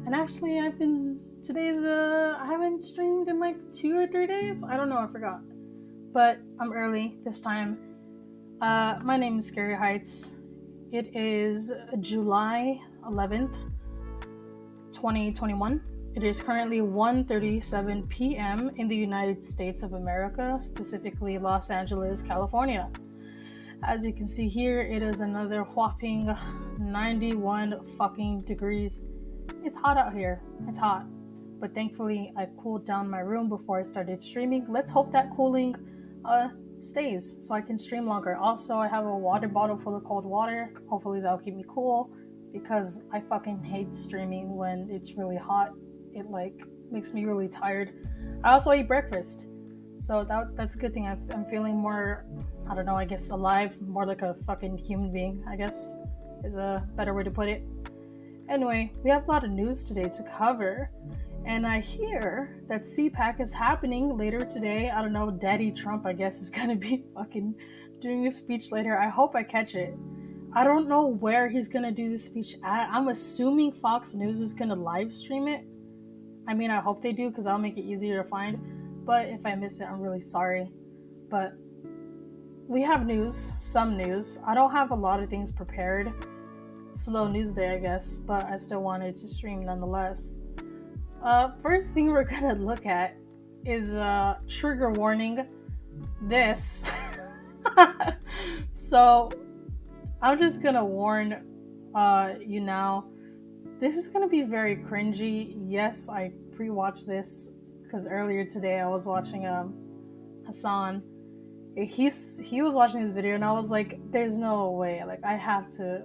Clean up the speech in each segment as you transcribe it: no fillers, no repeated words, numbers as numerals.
And actually, I haven't streamed in like 2 or 3 days. I don't know, I forgot. But I'm early this time. My name is Scary Heights. It is July 11th, 2021. It is currently 1:37 p.m. in the United States of America, specifically Los Angeles, California. As you can see here, it is another whopping 91 fucking degrees. It's hot out here. It's hot. But thankfully, I cooled down my room before I started streaming. Let's hope that cooling stays so I can stream longer. Also, I have a water bottle full of cold water. Hopefully, that'll keep me cool because I fucking hate streaming when it's really hot. It like makes me really tired. I also eat breakfast. So that's a good thing. I'm feeling more, I don't know, I guess alive, more like a fucking human being, I guess is a better way to put it. Anyway, we have a lot of news today to cover. And I hear that Cpac is happening later today. I don't know, Daddy Trump, I guess, is gonna be fucking doing a speech later. I hope I catch it. I don't know where he's gonna do the speech at. I'm assuming Fox News is gonna live stream it. I mean, I hope they do because that'll make it easier to find. But if I miss it, I'm really sorry. But we have news, some news. I don't have a lot of things prepared. Slow news day, I guess, but I still wanted to stream nonetheless. First thing we're gonna look at is trigger warning. This. So I'm just gonna warn you now. This is gonna be very cringy. Yes, I pre-watched this because earlier today I was watching Hassan. He was watching this video and I was like, there's no way. Like I have to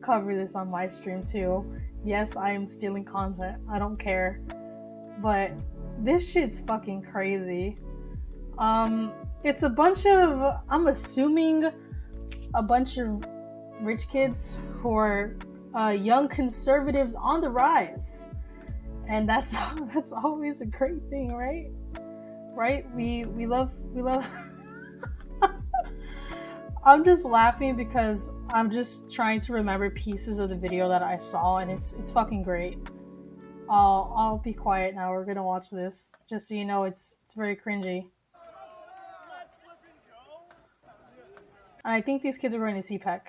cover this on my stream too. Yes, I am stealing content. I don't care. But this shit's fucking crazy. It's a bunch of, I'm assuming a bunch of rich kids who are young conservatives on the rise. And that's always a great thing, right? Right? We love I'm just laughing because I'm just trying to remember pieces of the video that I saw and it's fucking great. I'll be quiet now. We're gonna watch this. Just so you know, it's very cringy. And I think these kids are going to Cpac.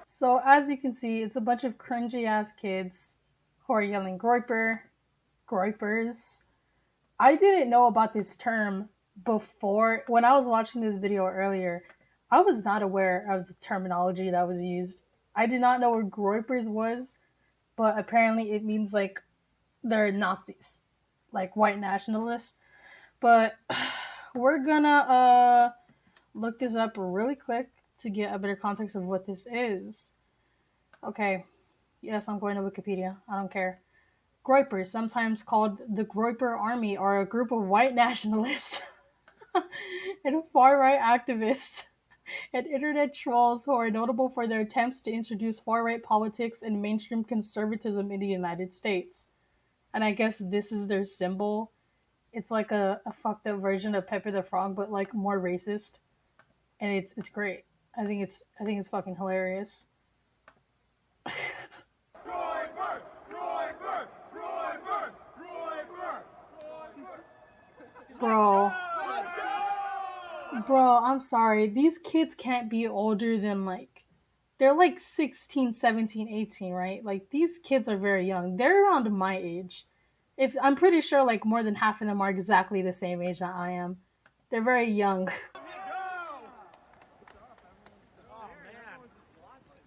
So as you can see, it's a bunch of cringy ass kids who are yelling groiper, groipers. I didn't know about this term before. When I was watching this video earlier, I was not aware of the terminology that was used. I did not know what groipers was, but apparently it means like they're Nazis, like white nationalists. But we're gonna look this up really quick to get a better context of what this is. Okay, yes, I'm going to Wikipedia. I don't care. Groypers, sometimes called the Groyper Army, are a group of white nationalists and far-right activists and internet trolls who are notable for their attempts to introduce far-right politics and mainstream conservatism in the United States. And I guess this is their symbol. It's like a fucked up version of Pepper the Frog, but like more racist. And it's great. I think it's fucking hilarious. Bro. Bro, I'm sorry. These kids can't be older than like they're like 16, 17, 18, right? Like these kids are very young. They're around my age. If I'm pretty sure like more than half of them are exactly the same age that I am. They're very young.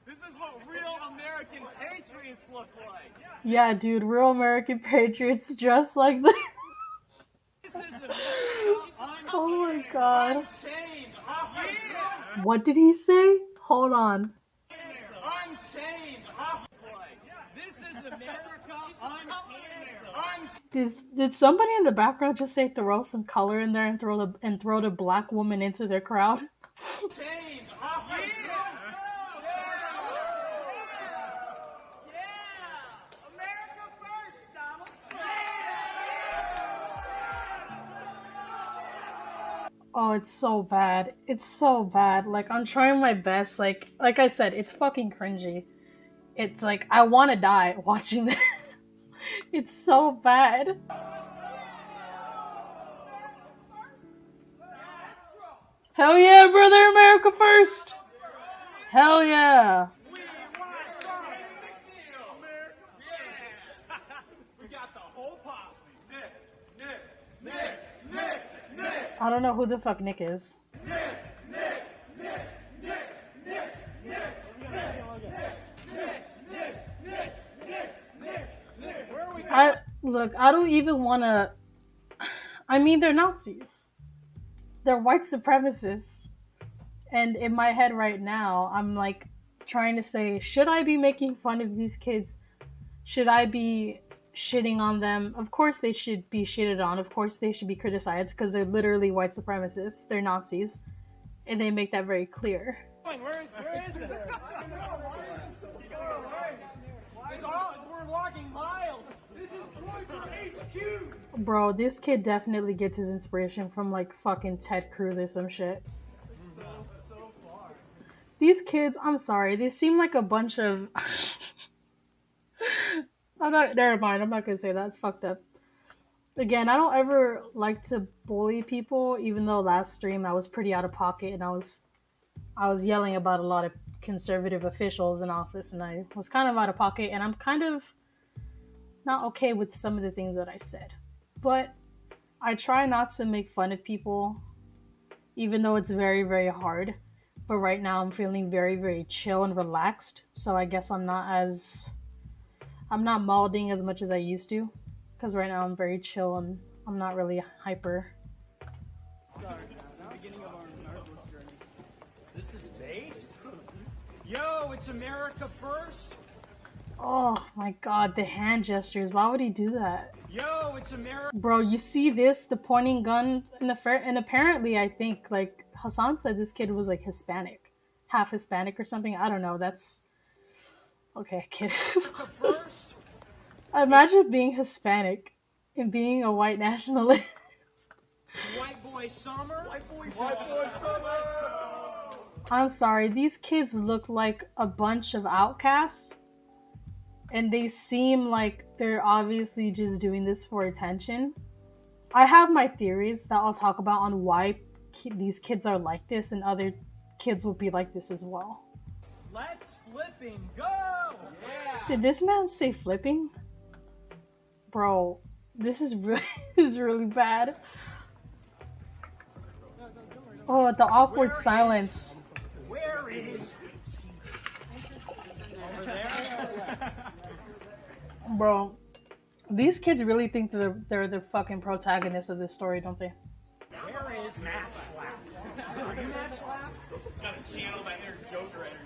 This is what real American patriots look like. Yeah, dude, real American patriots just like the Oh my god. What did he say? Hold on. Unchained. This is America. Did somebody in the background just say throw some color in there and throw the black woman into their crowd? Unchained. America first, Donald. Oh, it's so bad. It's so bad. Like I'm trying my best. Like I said, it's fucking cringy. It's like I want to die watching this. It's so bad. Hell yeah, brother, America first. Hell yeah. We want Trump. America. Yeah. We got the whole posse. Nick. I don't know who the fuck Nick is. I don't even want to. I mean, they're Nazis. They're white supremacists. And in my head right now, I'm like trying to say, should I be making fun of these kids? Should I be shitting on them? Of course they should be shitted on. Of course they should be criticized because they're literally white supremacists. They're Nazis. And they make that very clear. Where is it? We're walking miles. This is going from HQ. Bro, this kid definitely gets his inspiration from like fucking Ted Cruz or some shit. So far. These kids, I'm sorry, they seem like a bunch of. Never mind, I'm not gonna say that. It's fucked up. Again, I don't ever like to bully people, even though last stream I was pretty out of pocket and I was yelling about a lot of conservative officials in office and I was kind of out of pocket and I'm kind of not okay with some of the things that I said. But I try not to make fun of people, even though it's very, very hard. But right now I'm feeling very, very chill and relaxed. So I guess I'm not mauling as much as I used to. Because right now I'm very chill and I'm not really hyper. Sorry, the beginning of our narcos journey. This is based? Yo, it's America first. Oh my god, the hand gestures. Why would he do that? Yo, it's America. Bro, you see this? The pointing gun in the and apparently I think like Hassan said this kid was like Hispanic. Half Hispanic or something. I don't know. That's okay, kid. First. Imagine being Hispanic and being a white nationalist. White boy summer. White boy summer. I'm sorry, these kids look like a bunch of outcasts. And they seem like they're obviously just doing this for attention. I have my theories that I'll talk about on why these kids are like this and other kids will be like this as well. Let's flipping go! Yeah! Did this man say flipping? Bro, this is really bad. Oh, the awkward silence. Where is? Over there? Bro, these kids really think they're the fucking protagonists of this story, don't they? Where is Matt Slap? Are you Matt Slap? Gotta channel that inner Joker energy.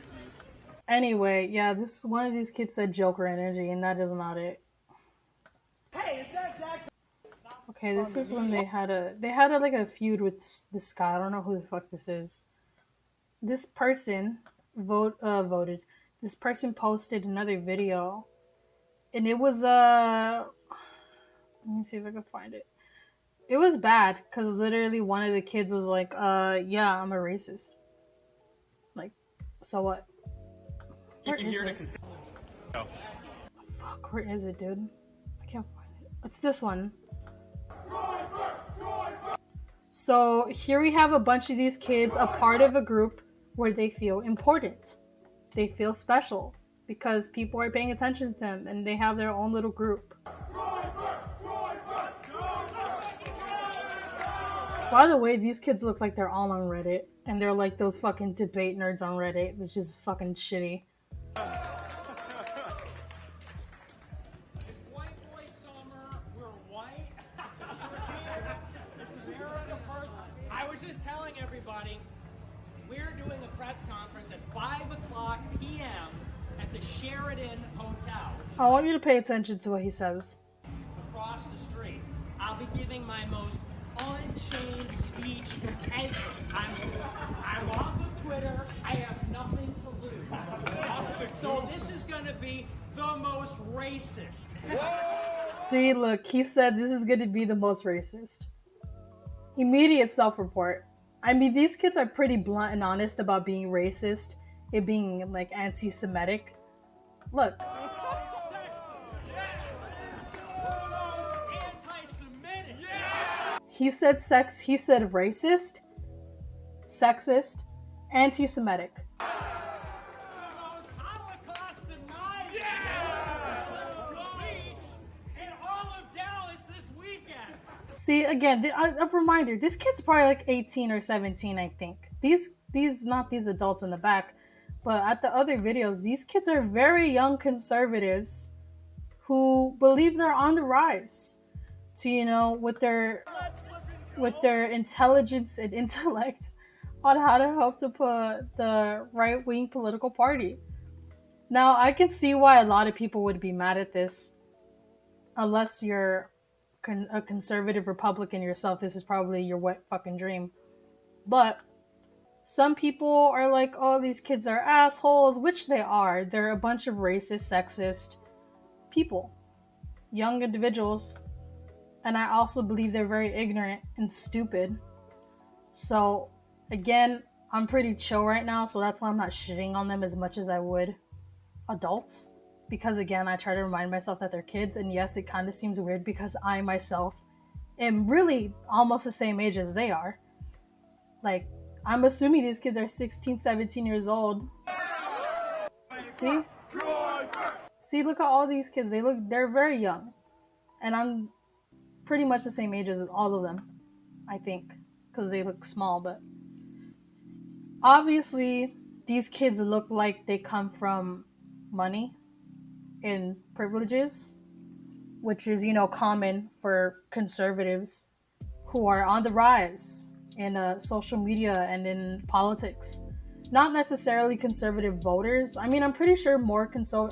Anyway, yeah, this one of these kids said Joker energy, and that is not it. Hey, is that exactly? Okay, this is when they had like a feud with this guy. I don't know who the fuck this is. This person voted. This person posted another video, and it was let me see if I can find it. It was bad because literally one of the kids was like, yeah, I'm a racist. Like, so what? Where is it? Fuck, where is it, dude? I can't find it. It's this one. So here we have a bunch of these kids, a part of a group where they feel important. They feel special because people are paying attention to them and they have their own little group. By the way, these kids look like they're all on Reddit and they're like those fucking debate nerds on Reddit, which is fucking shitty. Conference at 5:00 p.m. at the Sheridan Hotel. I want you to pay attention to what he says. Across the street, I'll be giving my most unchained speech ever. I'm off of Twitter. I have nothing to lose. So this is going to be the most racist. See, look, he said this is going to be the most racist. Immediate self-report. I mean, these kids are pretty blunt and honest about being racist, it being like anti-Semitic. Look, he said sex. He said racist, sexist, anti-Semitic. See again, a reminder: this kid's probably like 18 or 17, I think. These not these adults in the back, but at the other videos, these kids are very young conservatives who believe they're on the rise to with their intelligence and intellect on how to help to put the right wing political party. Now, I can see why a lot of people would be mad at this, unless you're a conservative Republican yourself. This is probably your wet fucking dream. But some people are like, oh, these kids are assholes, which they are. They're a bunch of racist, sexist people, young individuals. And I also believe they're very ignorant and stupid. So, again, I'm pretty chill right now, so that's why I'm not shitting on them as much as I would adults. Because, again, I try to remind myself that they're kids, and yes, it kind of seems weird because I myself am really almost the same age as they are. Like, I'm assuming these kids are 16, 17 years old. See? See, look at all these kids. They're very young. And I'm pretty much the same age as all of them, I think, because they look small, but obviously these kids look like they come from money and privileges, which is, common for conservatives who are on the rise in social media and in politics. Not necessarily conservative voters. I mean, I'm pretty sure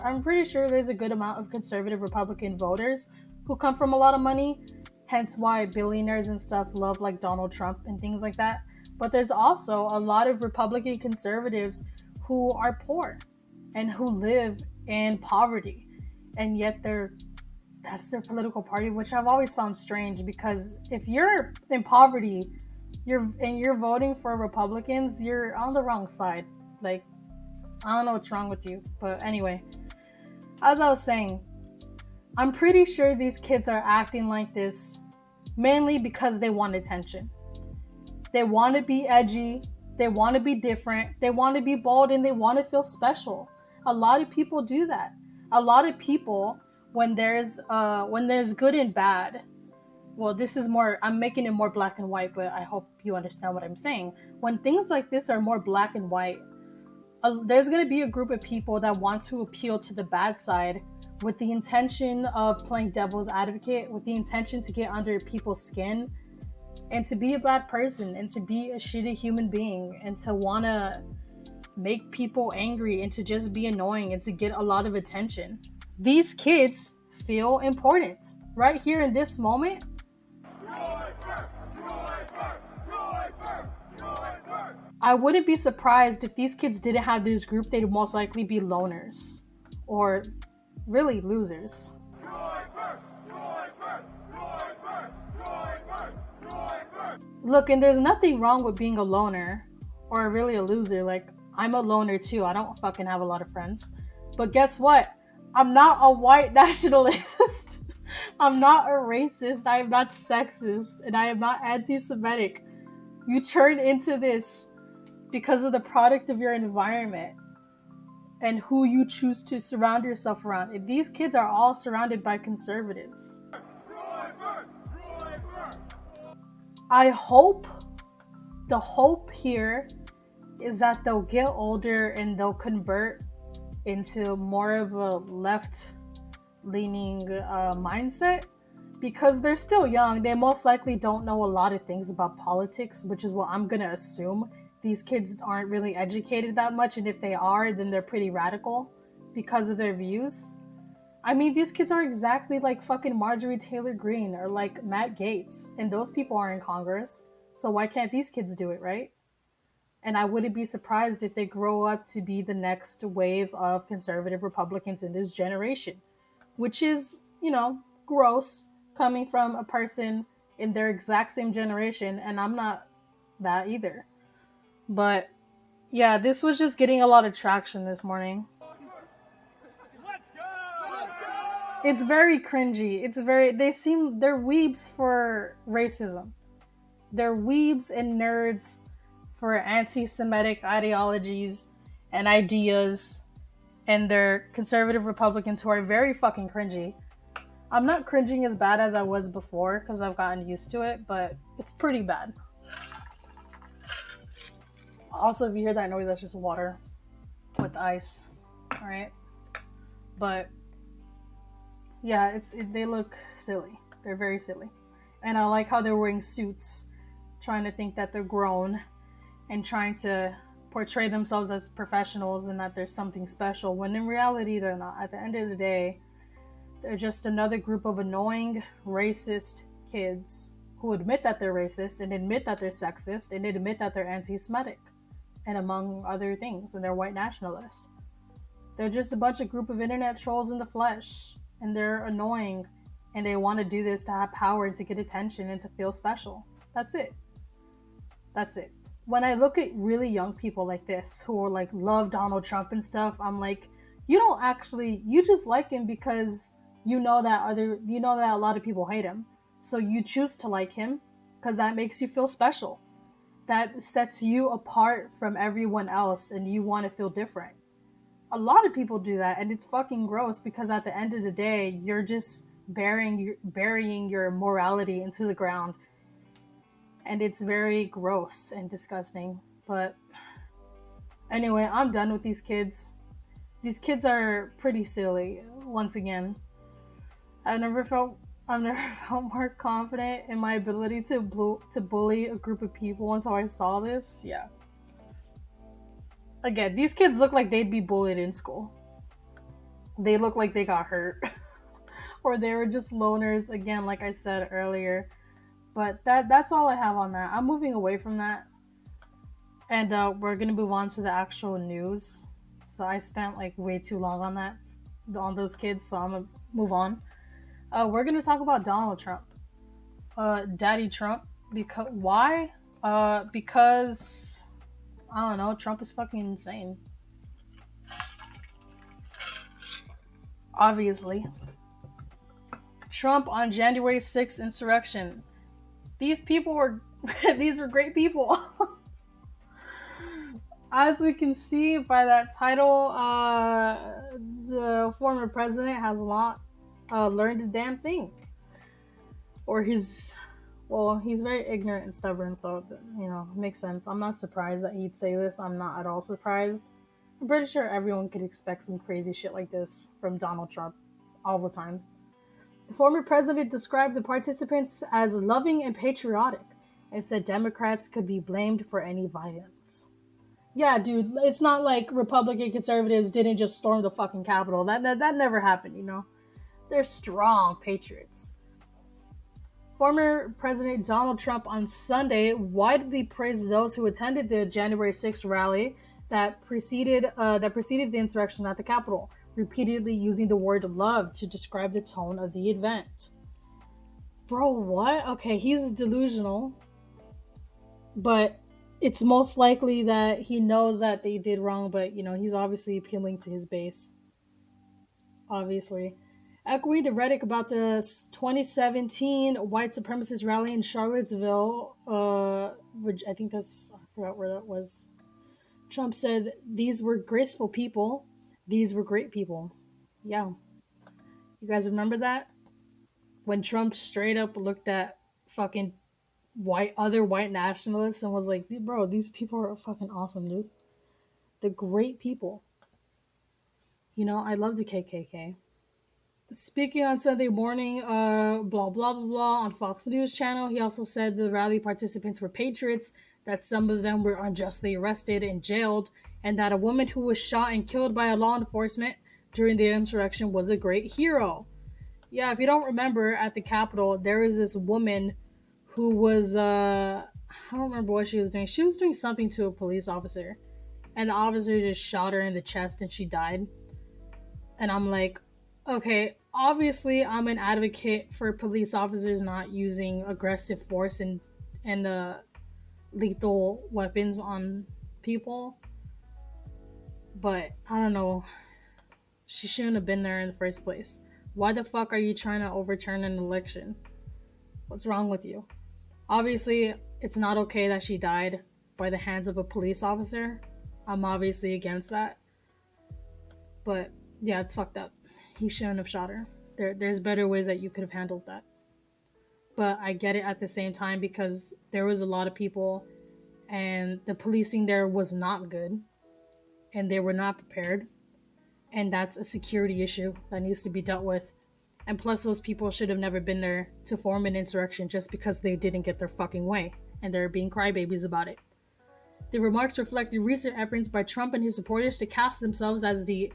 I'm pretty sure there's a good amount of conservative Republican voters who come from a lot of money, hence why billionaires and stuff love like Donald Trump and things like that. But there's also a lot of Republican conservatives who are poor and who live in poverty, and yet that's their political party, which I've always found strange, because if you're in poverty, you're voting for Republicans, you're on the wrong side. Like, I don't know what's wrong with you. But anyway, as I was saying, I'm pretty sure these kids are acting like this mainly because they want attention. They want to be edgy, they want to be different, they want to be bold, and they want to feel special. A lot of people do that. A lot of people, when there's good and bad, well, this is more, I'm making it more black and white, but I hope you understand what I'm saying. When things like this are more black and white, there's going to be a group of people that want to appeal to the bad side with the intention of playing devil's advocate, with the intention to get under people's skin and to be a bad person and to be a shitty human being and to want to make people angry and to just be annoying and to get a lot of attention. These kids feel important right here in this moment. I wouldn't be surprised if these kids didn't have this group. They'd most likely be loners or really losers. Look, and there's nothing wrong with being a loner or really a loser. Like, I'm a loner too. I don't fucking have a lot of friends. But guess what? I'm not a white nationalist. I'm not a racist. I am not sexist. And I am not anti Semitic. You turn into this because of the product of your environment and who you choose to surround yourself around. And these kids are all surrounded by conservatives. I hope, the hope here is that they'll get older and they'll convert into more of a left-leaning mindset, because they're still young. They most likely don't know a lot of things about politics, which is what I'm gonna assume. These kids aren't really educated that much, and if they are, then they're pretty radical because of their views. I mean, these kids are exactly like fucking Marjorie Taylor Greene or like Matt Gaetz, and those people are in Congress. So why can't these kids do it, right? And I wouldn't be surprised if they grow up to be the next wave of conservative Republicans in this generation, which is, gross coming from a person in their exact same generation. And I'm not that either. But yeah, this was just getting a lot of traction this morning. It's very cringy. It's very they're weebs for racism. They're weebs and nerds for anti-Semitic ideologies and ideas, and they're conservative Republicans who are very fucking cringy. I'm not cringing as bad as I was before because I've gotten used to it, but it's pretty bad. Also, if you hear that noise, that's just water with ice. All right, but yeah, they look silly. They're very silly, and I like how they're wearing suits, trying to think that they're grown and trying to portray themselves as professionals and that there's something special when in reality they're not. At the end of the day, they're just another group of annoying, racist kids who admit that they're racist and admit that they're sexist and admit that they're anti Semitic and among other things, and they're white nationalists. They're just a bunch of group of internet trolls in the flesh, and they're annoying, and they want to do this to have power and to get attention and to feel special. That's it. That's it. When I look at really young people like this who are like love Donald Trump and stuff, I'm like, you don't actually, you just like him because you know that a lot of people hate him. So you choose to like him because that makes you feel special. That sets you apart from everyone else and you want to feel different. A lot of people do that, and it's fucking gross because at the end of the day, you're just burying your morality into the ground, and it's very gross and disgusting. But anyway, I'm done with these kids. These kids are pretty silly. Once again, I've never felt I've never felt more confident in my ability to bully a group of people until I saw this. Yeah. Again, these kids look like they'd be bullied in school. They look like they got hurt. Or they were just loners again, like I said earlier. But that's all I have on that. I'm moving away from that, and we're gonna move on to the actual news. So I spent like way too long on that, on those kids. So I'm gonna move on. We're gonna talk about Donald Trump, Daddy Trump. Because why? Because I don't know. Trump is fucking insane. Obviously, Trump on January 6th insurrection. These people were these were great people. As we can see by that title, the former president has not learned a damn thing, or he's very ignorant and stubborn. So it makes sense. I'm not surprised that he'd say this. I'm not at all surprised. I'm pretty sure everyone could expect some crazy shit like this from Donald Trump all the time. The former president described the participants as loving and patriotic, and said Democrats could be blamed for any violence. Yeah, dude, it's not like Republican conservatives didn't just storm the fucking Capitol. That never happened. They're strong patriots. Former President Donald Trump on Sunday widely praised those who attended the January 6th rally that preceded the insurrection at the Capitol, repeatedly using the word love to describe the tone of the event. Bro, what? Okay, he's delusional, but it's most likely that he knows that they did wrong, but he's obviously appealing to his base. Obviously. Echoing the rhetoric about the 2017 white supremacist rally in Charlottesville, which I think I forgot where that was. Trump said, "These were graceful people. These were great people." Yeah. You guys remember that? When Trump straight up looked at fucking other white nationalists and was like, "Bro, these people are fucking awesome, dude. The great people." I love the KKK. Speaking on Sunday morning, blah, blah, blah, blah, on Fox News channel, he also said the rally participants were patriots, that some of them were unjustly arrested and jailed, and that a woman who was shot and killed by a law enforcement during the insurrection was a great hero. Yeah, if you don't remember, at the Capitol, there was this woman who was, I don't remember what she was doing. She was doing something to a police officer, and the officer just shot her in the chest and she died. And I'm like, okay, obviously I'm an advocate for police officers not using aggressive force and lethal weapons on people, but I don't know. She shouldn't have been there in the first place. Why the fuck are you trying to overturn an election? What's wrong with you? Obviously, it's not okay that she died by the hands of a police officer. I'm obviously against that. But yeah, it's fucked up. He shouldn't have shot her. There's better ways that you could have handled that. But I get it at the same time because there was a lot of people and the policing there was not good and they were not prepared. And that's a security issue that needs to be dealt with. And plus, those people should have never been there to form an insurrection just because they didn't get their fucking way. And they're being crybabies about it. The remarks reflected recent efforts by Trump and his supporters to cast themselves as the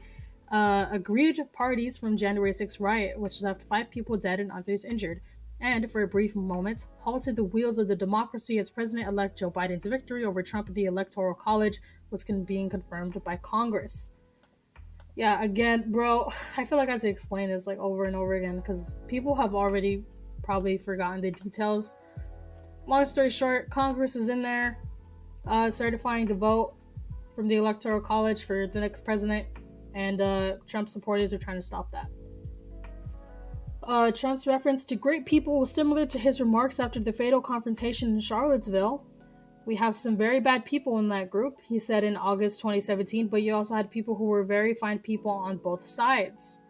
agreed parties from January 6th riot, which left 5 people dead and others injured, and for a brief moment halted the wheels of the democracy as President-elect Joe Biden's victory over Trump in the Electoral College was being confirmed by Congress. Yeah, again, bro, I feel like I have to explain this like over and over again because people have already probably forgotten the details. Long story short, Congress is in there certifying the vote from the Electoral College for the next president, and Trump supporters are trying to stop that. Trump's reference to great people was similar to his remarks after the fatal confrontation in Charlottesville. We have some very bad people in that group, he said in August 2017, but you also had people who were very fine people on both sides.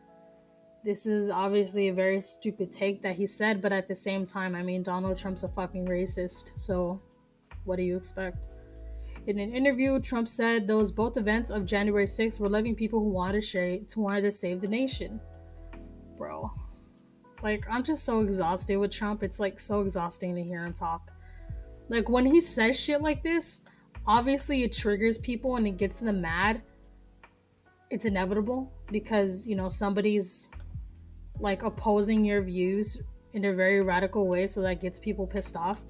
This is obviously a very stupid take that he said, but at the same time, I mean, Donald Trump's a fucking racist, so what do you expect? In an interview, Trump said those both events of January 6th were loving people who wanted to save the nation. Bro, like, I'm just so exhausted with Trump. It's like so exhausting to hear him talk. Like, when he says shit like this, obviously it triggers people and it gets them mad. It's inevitable because, you know, somebody's like opposing your views in a very radical way, so that gets people pissed off.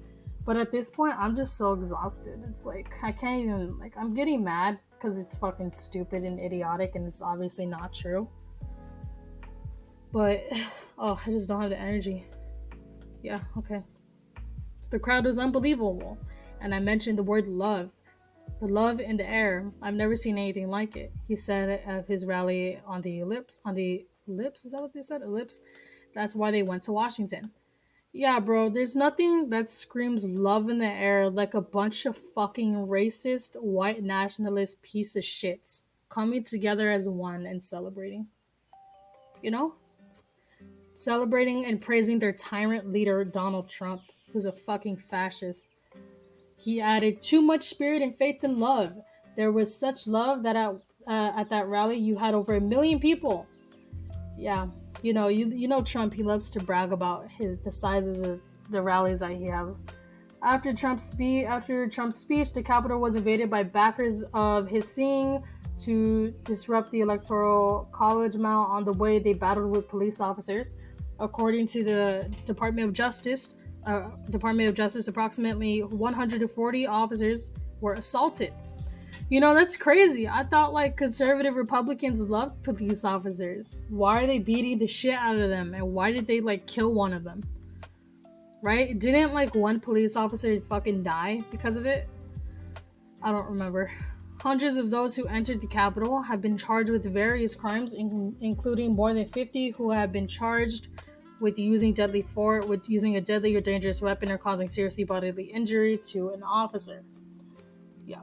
But at this point, I'm just so exhausted. It's like, I can't even, like, I'm getting mad because it's fucking stupid and idiotic and it's obviously not true. But, oh, I just don't have the energy. Yeah, okay. The crowd was unbelievable. And I mentioned the word love. The love in the air. I've never seen anything like it. He said at his rally on the ellipse. On the ellipse? Is that what they said? Ellipse? That's why they went to Washington. Yeah, bro, there's nothing that screams love in the air like a bunch of fucking racist, white nationalist piece of shits coming together as one and celebrating. You know? Celebrating and praising their tyrant leader, Donald Trump, who's a fucking fascist. He added too much spirit and faith and love. There was such love that at that rally you had over 1 million people. Yeah, you know Trump. He loves to brag about the sizes of the rallies that he has. After Trump's speech, the Capitol was invaded by backers of his seeing to disrupt the Electoral College mount. On the way, they battled with police officers. According to the Department of Justice, approximately 140 officers were assaulted. You know, that's crazy. I thought like conservative Republicans loved police officers. Why are they beating the shit out of them? And why did they like kill one of them? Right? Didn't like one police officer fucking die because of it? I don't remember. Hundreds of those who entered the Capitol have been charged with various crimes, including more than 50 who have been charged with using a deadly or dangerous weapon or causing serious bodily injury to an officer. Yeah.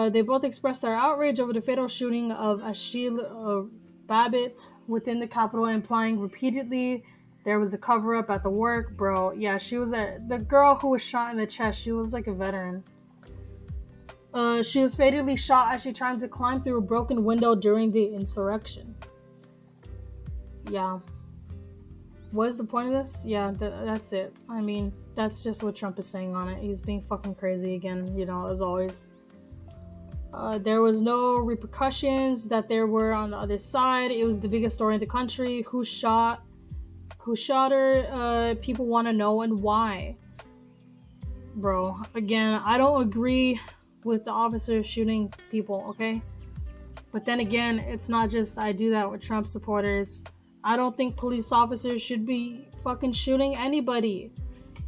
They both expressed their outrage over the fatal shooting of Ashil Babbitt within the Capitol, implying repeatedly there was a cover-up at the work. Bro, yeah, she was the girl who was shot in the chest. She was like a veteran. She was fatally shot as she tried to climb through a broken window during the insurrection. Yeah. What is the point of this? Yeah, that's it. I mean, that's just what Trump is saying on it. He's being fucking crazy again, you know, as always. There was no repercussions that there were on the other side. It was the biggest story in the country. Who shot her? People want to know and why. Bro, again, I don't agree with the officers shooting people, okay? But then again, it's not just I do that with Trump supporters. I don't think police officers should be fucking shooting anybody.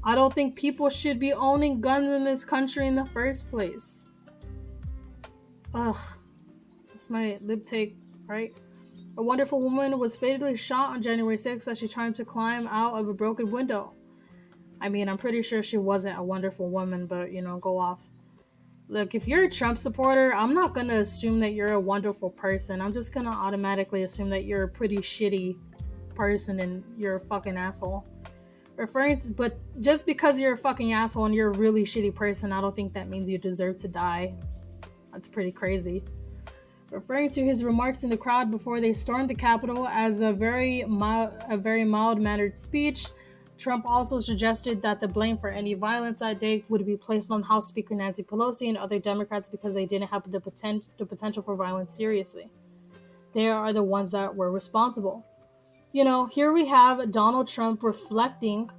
I don't think people should be owning guns in this country in the first place. Ugh, that's my lib take, right? A wonderful woman was fatally shot on January 6th as she tried to climb out of a broken window. I mean, I'm pretty sure she wasn't a wonderful woman, but go off. Look, if you're a Trump supporter, I'm not gonna assume that you're a wonderful person. I'm just gonna automatically assume that you're a pretty shitty person and you're a fucking asshole. But just because you're a fucking asshole and you're a really shitty person, I don't think that means you deserve to die. That's pretty crazy. Referring to his remarks in the crowd before they stormed the Capitol as a very mild-mannered speech, Trump also suggested that the blame for any violence that day would be placed on House Speaker Nancy Pelosi and other Democrats because they didn't have the potential for violence seriously. They are the ones that were responsible. Here we have Donald Trump reflecting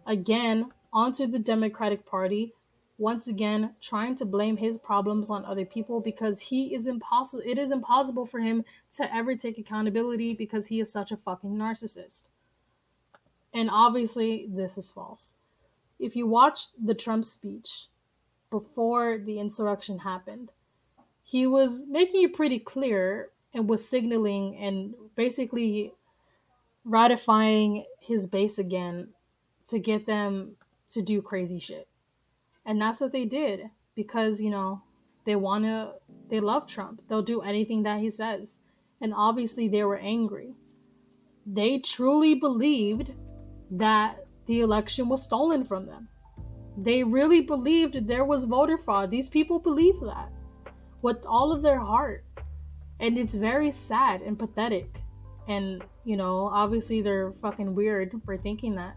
again onto the Democratic Party, once again trying to blame his problems on other people because it is impossible for him to ever take accountability because he is such a fucking narcissist. And obviously this is false. If you watched the Trump speech before the insurrection happened, he was making it pretty clear and was signaling and basically ratifying his base again to get them to do crazy shit. And that's what they did because, they love Trump. They'll do anything that he says. And obviously they were angry. They truly believed that the election was stolen from them. They really believed there was voter fraud. These people believe that with all of their heart. And it's very sad and pathetic. And, obviously they're fucking weird for thinking that.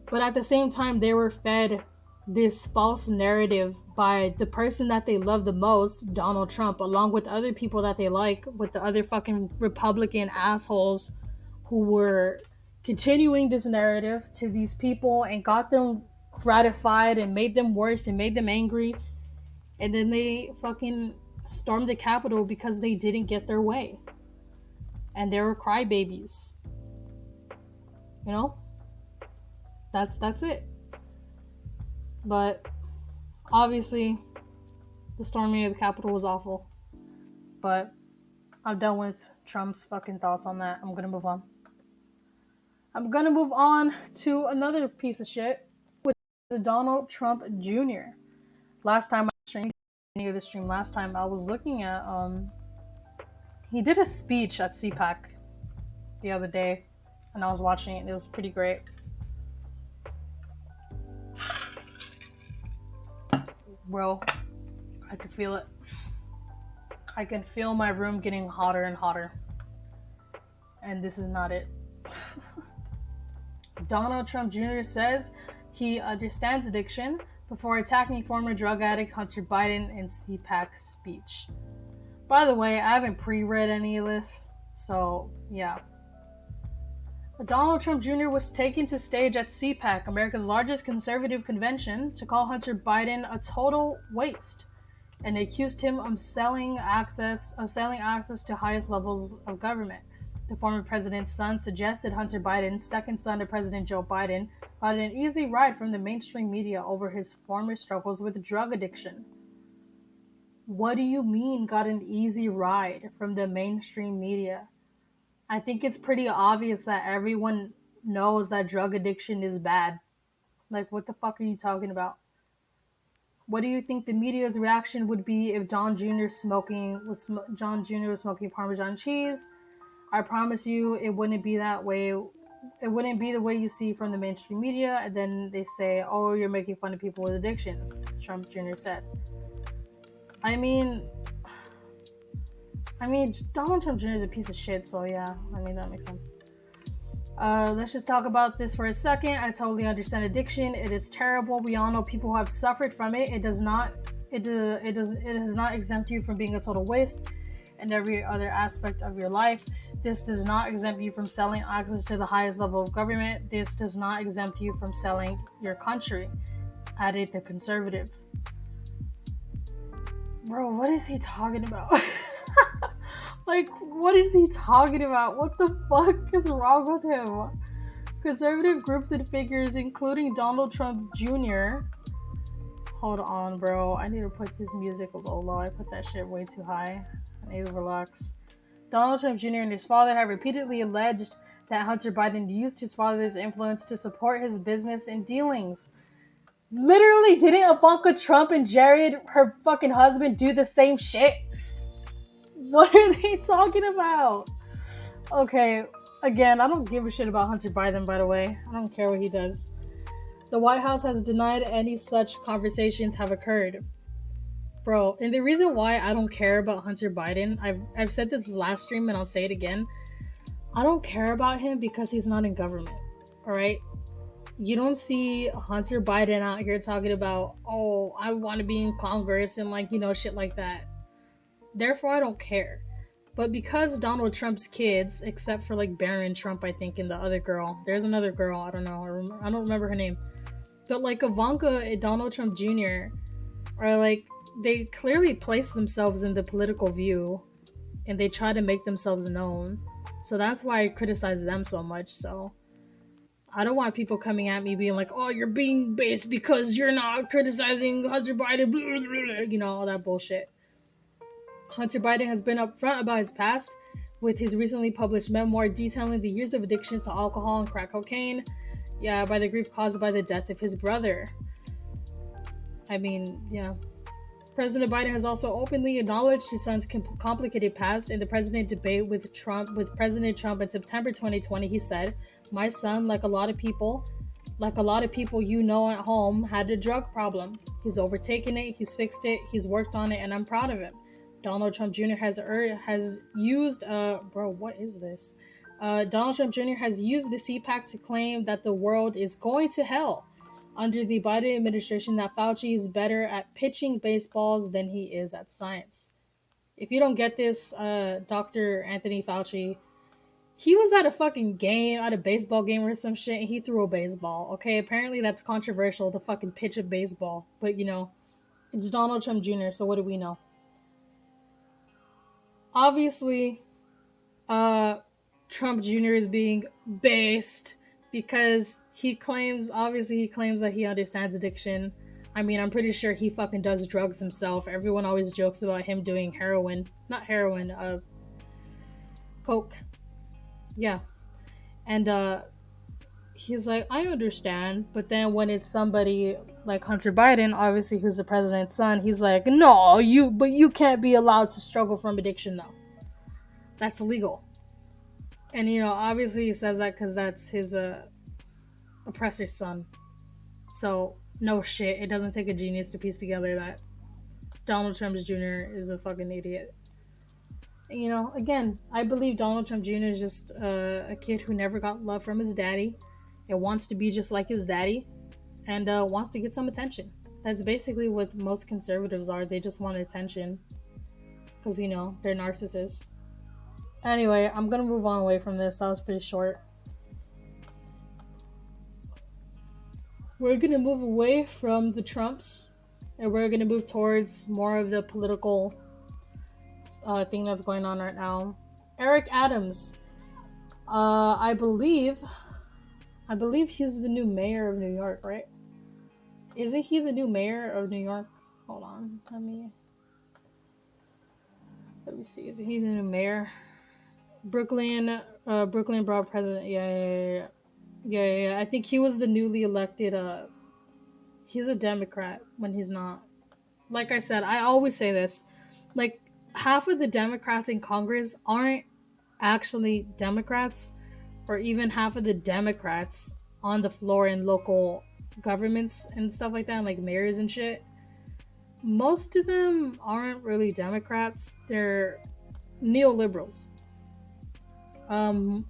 But at the same time, they were fed this false narrative by the person that they love the most, Donald Trump, along with other people that they like, with the other fucking Republican assholes who were continuing this narrative to these people and got them gratified and made them worse and made them angry. And then they fucking stormed the Capitol because they didn't get their way. And they were crybabies. That's it. But obviously the storming of the Capitol was awful. But I'm done with Trump's fucking thoughts on that. I'm gonna move on. I'm gonna move on to another piece of shit, which is Donald Trump Jr. Last time I was looking at he did a speech at Cpac the other day and I was watching it. It was pretty great. Bro, I could feel it. I can feel my room getting hotter and hotter. And this is not it. Donald Trump Jr. says he understands addiction before attacking former drug addict Hunter Biden in Cpac speech. By the way, I haven't pre-read any of this, so yeah. Donald Trump Jr. was taken to stage at Cpac, America's largest conservative convention, to call Hunter Biden a total waste, and accused him of selling access to highest levels of government. The former president's son suggested Hunter Biden, second son of President Joe Biden, got an easy ride from the mainstream media over his former struggles with drug addiction. What do you mean got an easy ride from the mainstream media? I think it's pretty obvious that everyone knows that drug addiction is bad. Like, what the fuck are you talking about? What do you think the media's reaction would be if John Jr. was smoking Parmesan cheese? I promise you, it wouldn't be that way. It wouldn't be the way you see from the mainstream media. And then they say, "Oh, you're making fun of people with addictions," Trump Jr. said. I mean, Donald Trump Jr. is a piece of shit, so yeah, that makes sense. Let's just talk about this for a second. I totally understand addiction. It is terrible. We all know people who have suffered from it. It does not exempt you from being a total waste in every other aspect of your life. This does not exempt you from selling access to the highest level of government. This does not exempt you from selling your country, added the conservative. Bro, what is he talking about? Like, what is he talking about? What the fuck is wrong with him? Conservative groups and figures, including Donald Trump Jr. Hold on, bro. I need to put this music a little low. I put that shit way too high. I need to relax. Donald Trump Jr. and his father have repeatedly alleged that Hunter Biden used his father's influence to support his business and dealings. Literally, didn't Ivanka Trump and Jared, her fucking husband, do the same shit? What are they talking about? Okay, again, I don't give a shit about Hunter Biden, by the way. I don't care what he does. The White House has denied any such conversations have occurred. Bro, and the reason why I don't care about Hunter Biden, I've said this last stream and I'll say it again. I don't care about him because he's not in government. Alright? You don't see Hunter Biden out here talking about, oh, I want to be in Congress and like, shit like that. Therefore, I don't care. But because Donald Trump's kids, except for like Barron Trump, I think, and the other girl, there's another girl, I don't know, I don't remember her name. But like Ivanka and Donald Trump Jr. are like, they clearly place themselves in the political view and they try to make themselves known. So that's why I criticize them so much. So I don't want people coming at me being like, oh, you're being based because you're not criticizing Hunter Biden, blah, blah, blah, all that bullshit. Hunter Biden has been upfront about his past with his recently published memoir detailing the years of addiction to alcohol and crack cocaine, by the grief caused by the death of his brother. I mean, yeah. President Biden has also openly acknowledged his son's complicated past. In the president debate with President Trump in September 2020, he said, "My son, like a lot of people at home, had a drug problem. He's overtaken it, he's fixed it, he's worked on it, and I'm proud of him." Donald Trump Jr. has used what is this? Donald Trump Jr. has used the Cpac to claim that the world is going to hell under the Biden administration, that Fauci is better at pitching baseballs than he is at science. If you don't get this, Dr. Anthony Fauci, he was at a fucking game, at a baseball game or some shit, and he threw a baseball. Okay, apparently that's controversial to fucking pitch a baseball, but it's Donald Trump Jr., so what do we know? Obviously, Trump Jr. is being based because he claims that he understands addiction. I mean, I'm pretty sure he fucking does drugs himself. Everyone always jokes about him doing coke. Yeah. And he's like, I understand, but then when it's somebody like Hunter Biden, obviously who's the president's son, he's like, no, you can't be allowed to struggle from addiction though. That's illegal. And obviously he says that because that's his oppressor's son. So no shit, it doesn't take a genius to piece together that Donald Trump Jr. is a fucking idiot. And, again, I believe Donald Trump Jr. is just a kid who never got love from his daddy and wants to be just like his daddy and wants to get some attention. That's basically what most conservatives are. They just want attention because, they're narcissists. Anyway, I'm going to move on away from this. That was pretty short. We're going to move away from the Trumps and we're going to move towards more of the political thing that's going on right now. Eric Adams, I believe he's the new mayor of New York, right? Isn't he the new mayor of New York? Hold on, let me see. Is he the new mayor? Brooklyn borough president. Yeah. I think he was the newly elected. He's a Democrat when he's not. Like I said, I always say this. Like, half of the Democrats in Congress aren't actually Democrats, or even half of the Democrats on the floor in local governments and stuff like that, like mayors and shit. Most of them aren't really Democrats. They're neoliberals.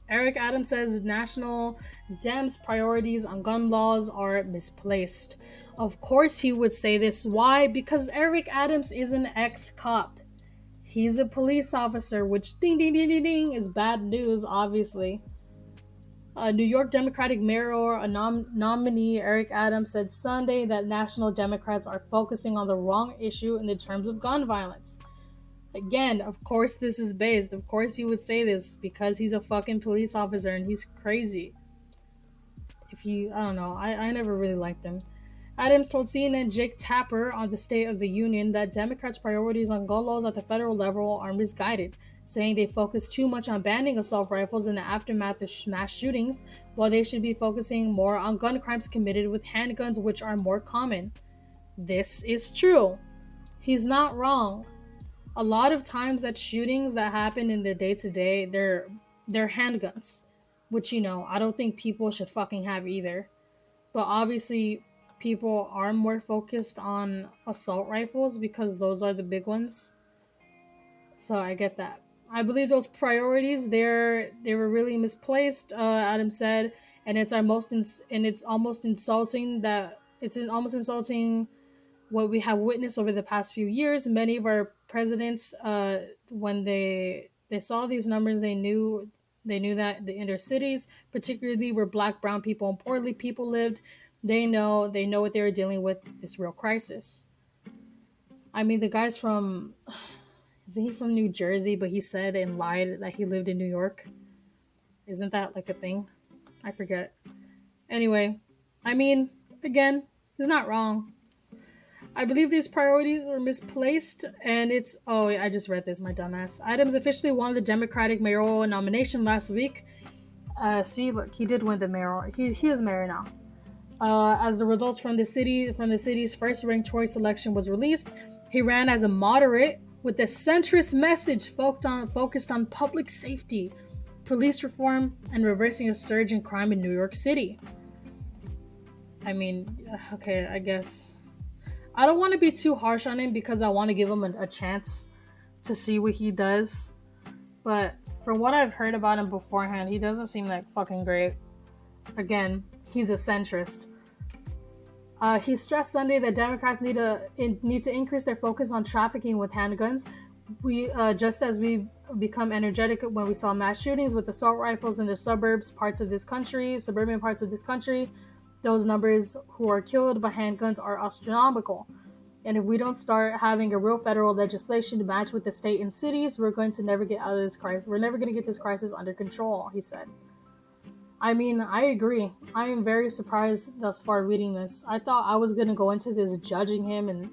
Eric Adams says national Dems' priorities on gun laws are misplaced. Of course he would say this. Why? Because Eric Adams is an ex-cop. He's a police officer, which ding ding ding ding ding is bad news, obviously. New York Democratic mayor nominee Eric Adams said Sunday that national Democrats are focusing on the wrong issue in the terms of gun violence. Again, of course this is based. Of course he would say this because he's a fucking police officer and he's crazy. if you, I don't know, I never really liked him. Adams told CNN Jake Tapper on the State of the Union that Democrats' priorities on gun laws at the federal level are misguided, saying they focus too much on banning assault rifles in the aftermath of mass shootings, while they should be focusing more on gun crimes committed with handguns, which are more common. This is true. He's not wrong. A lot of times that shootings that happen in the day to day, they're handguns, which I don't think people should fucking have either. But obviously, people are more focused on assault rifles because those are the big ones. So I get that. I believe those priorities they were really misplaced. Adam said, and it's almost insulting that it's almost insulting what we have witnessed over the past few years. Many of our presidents, when they saw these numbers, they knew that the inner cities, particularly where Black, Brown people, and poorly people lived, they know what they were dealing with, this real crisis. I mean, the guy's from isn't he from New Jersey? But he said and lied that he lived in New York. Isn't that like a thing? I forget. Anyway, I mean, again, he's not wrong. I believe these priorities were misplaced, and it's. Oh, I just read this, my dumbass. Adams officially won the Democratic mayoral nomination last week. See, look, he did win the mayoral. He is mayor now. As the results from the city's first ranked choice election was released, he ran as a moderate with a centrist message focused on public safety, police reform, and reversing a surge in crime in New York City. I mean, okay, I guess I don't want to be too harsh on him because I want to give him a chance to see what he does. But from what I've heard about him beforehand, he doesn't seem like fucking great. Again, he's a centrist. He stressed Sunday that Democrats need to increase their focus on trafficking with handguns. We just as we become energetic when we saw mass shootings with assault rifles in the suburban parts of this country. Those numbers who are killed by handguns are astronomical. And if we don't start having a real federal legislation to match with the state and cities, we're going to never get out of this crisis. We're never going to get this crisis under control, he said. I mean, I agree. I am very surprised thus far reading this. I thought I was going to go into this judging him and,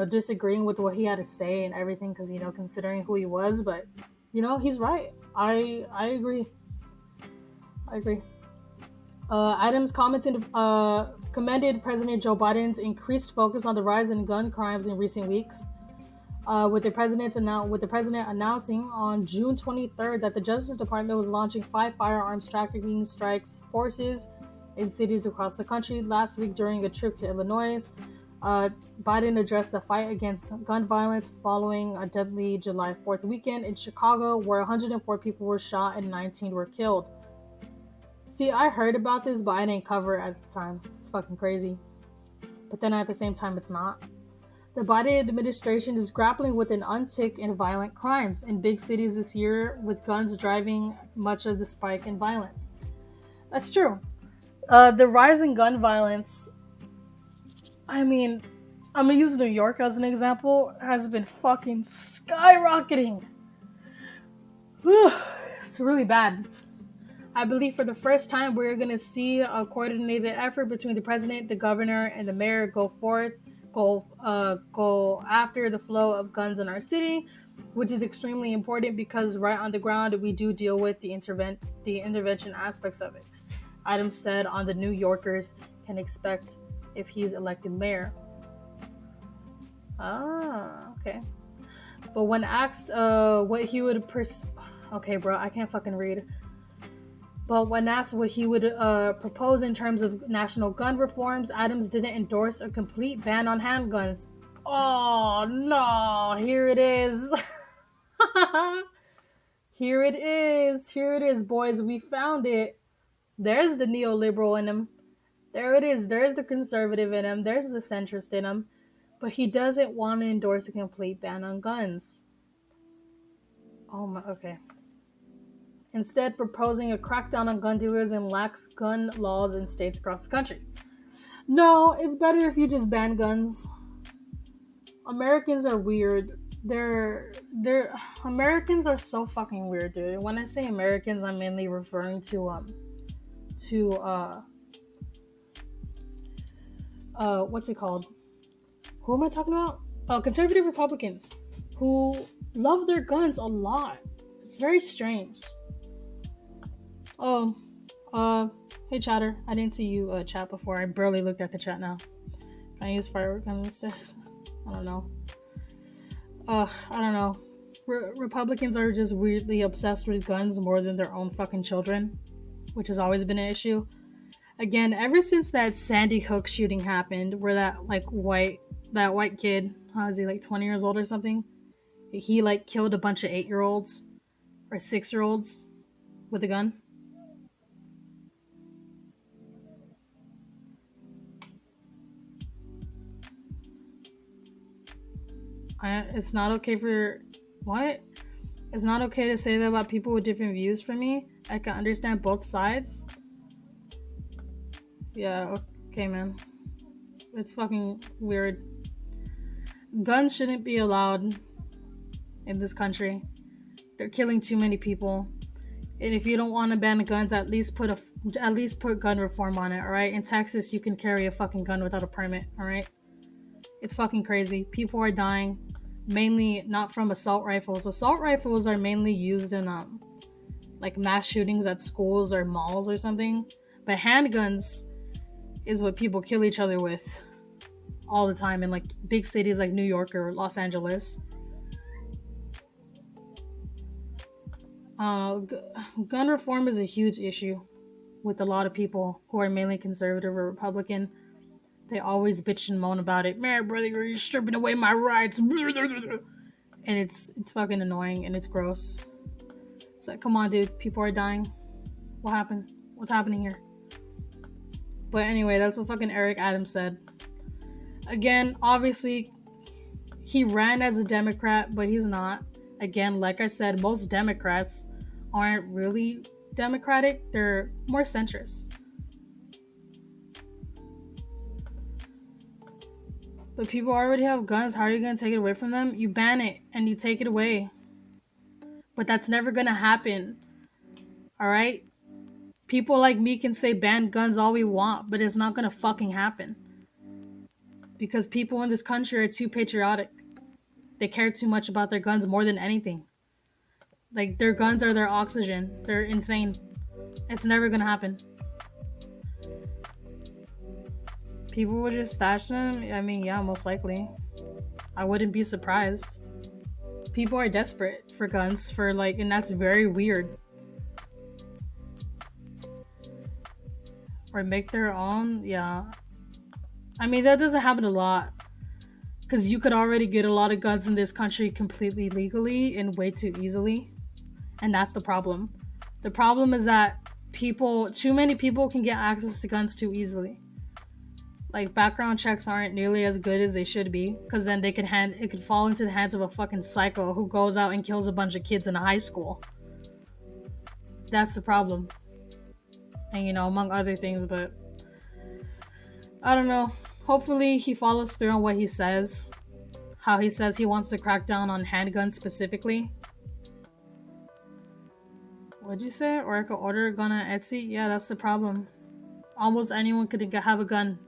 disagreeing with what he had to say and everything because, considering who he was. But, he's right. I agree. I agree. Adams commended President Joe Biden's increased focus on the rise in gun crimes in recent weeks, with the president announcing on June 23rd that the Justice Department was launching 5 firearms tracking strikes forces in cities across the country. Last week, during a trip to Illinois, Biden addressed the fight against gun violence following a deadly July 4th weekend in Chicago, where 104 people were shot and 19 were killed. See, I heard about this, but I didn't cover it at the time. It's fucking crazy. But then at the same time, it's not. The Biden administration is grappling with an uptick in violent crimes in big cities this year, with guns driving much of the spike in violence. That's true. The rise in gun violence, I mean, I'm gonna use New York as an example, has been fucking skyrocketing. It's really bad. I believe for the first time we're going to see a coordinated effort between the president, the governor, and the mayor go after the flow of guns in our city, which is extremely important because right on the ground we do deal with the intervention aspects of it. Adams said on the New Yorkers can expect if he's elected mayor. Okay. But when asked what he would okay, bro, I can't fucking read. But when asked what he would propose in terms of national gun reforms, Adams didn't endorse a complete ban on handguns. Oh no, here it is. Here it is. Here it is, boys. We found it. There's the neoliberal in him. There it is. There's the conservative in him. There's the centrist in him. But he doesn't want to endorse a complete ban on guns. Oh my, okay. Instead proposing a crackdown on gun dealers and lax gun laws in states across the country. No, it's better if you just ban guns. Americans are weird. Americans are so fucking weird, dude. When I say Americans, I'm mainly referring to what's it called? Who am I talking about? Conservative Republicans who love their guns a lot. It's very strange. Oh, hey chatter. I didn't see you chat before. I barely looked at the chat now. Can I use firework on this? I don't know. I don't know. Republicans are just weirdly obsessed with guns more than their own fucking children, which has always been an issue. Again, ever since that Sandy Hook shooting happened, where that white kid, how is he, like 20 years old or something? He like killed a bunch of 8-year-olds or 6-year-olds with a gun. It's not okay for what? It's not okay to say that about people with different views from me. I can understand both sides. Yeah, okay, man. It's fucking weird. Guns shouldn't be allowed in this country. They're killing too many people. And if you don't want to ban guns, at least put gun reform on it, all right? In Texas, you can carry a fucking gun without a permit, all right? It's fucking crazy. People are dying, mainly not from assault rifles. Assault rifles are mainly used in like mass shootings at schools or malls or something. But handguns is what people kill each other with all the time in like big cities like New York or Los Angeles. Gun reform is a huge issue with a lot of people who are mainly conservative or Republican. They always bitch and moan about it. Man, brother, you're stripping away my rights. And it's fucking annoying and it's gross. It's like, come on, dude. People are dying. What happened? What's happening here? But anyway, that's what fucking Eric Adams said. Again, obviously, he ran as a Democrat, but he's not. Again, like I said, most Democrats aren't really Democratic. They're more centrist. But people already have guns. How are you going to take it away from them? You ban it and you take it away. But that's never going to happen. Alright? People like me can say ban guns all we want, but it's not going to fucking happen. Because people in this country are too patriotic. They care too much about their guns more than anything. Like, their guns are their oxygen. They're insane. It's never going to happen. People would just stash them? I mean, yeah, most likely. I wouldn't be surprised. People are desperate for guns, and that's very weird. Or make their own? Yeah. I mean, that doesn't happen a lot. Because you could already get a lot of guns in this country completely legally and way too easily. And that's the problem. The problem is that too many people can get access to guns too easily. Like, background checks aren't nearly as good as they should be, because then it could fall into the hands of a fucking psycho who goes out and kills a bunch of kids in a high school. That's the problem. And, among other things, but I don't know. Hopefully he follows through on what he says. How he says he wants to crack down on handguns specifically. What'd you say? Or I could order a gun on Etsy? Yeah, that's the problem. Almost anyone could have a gun.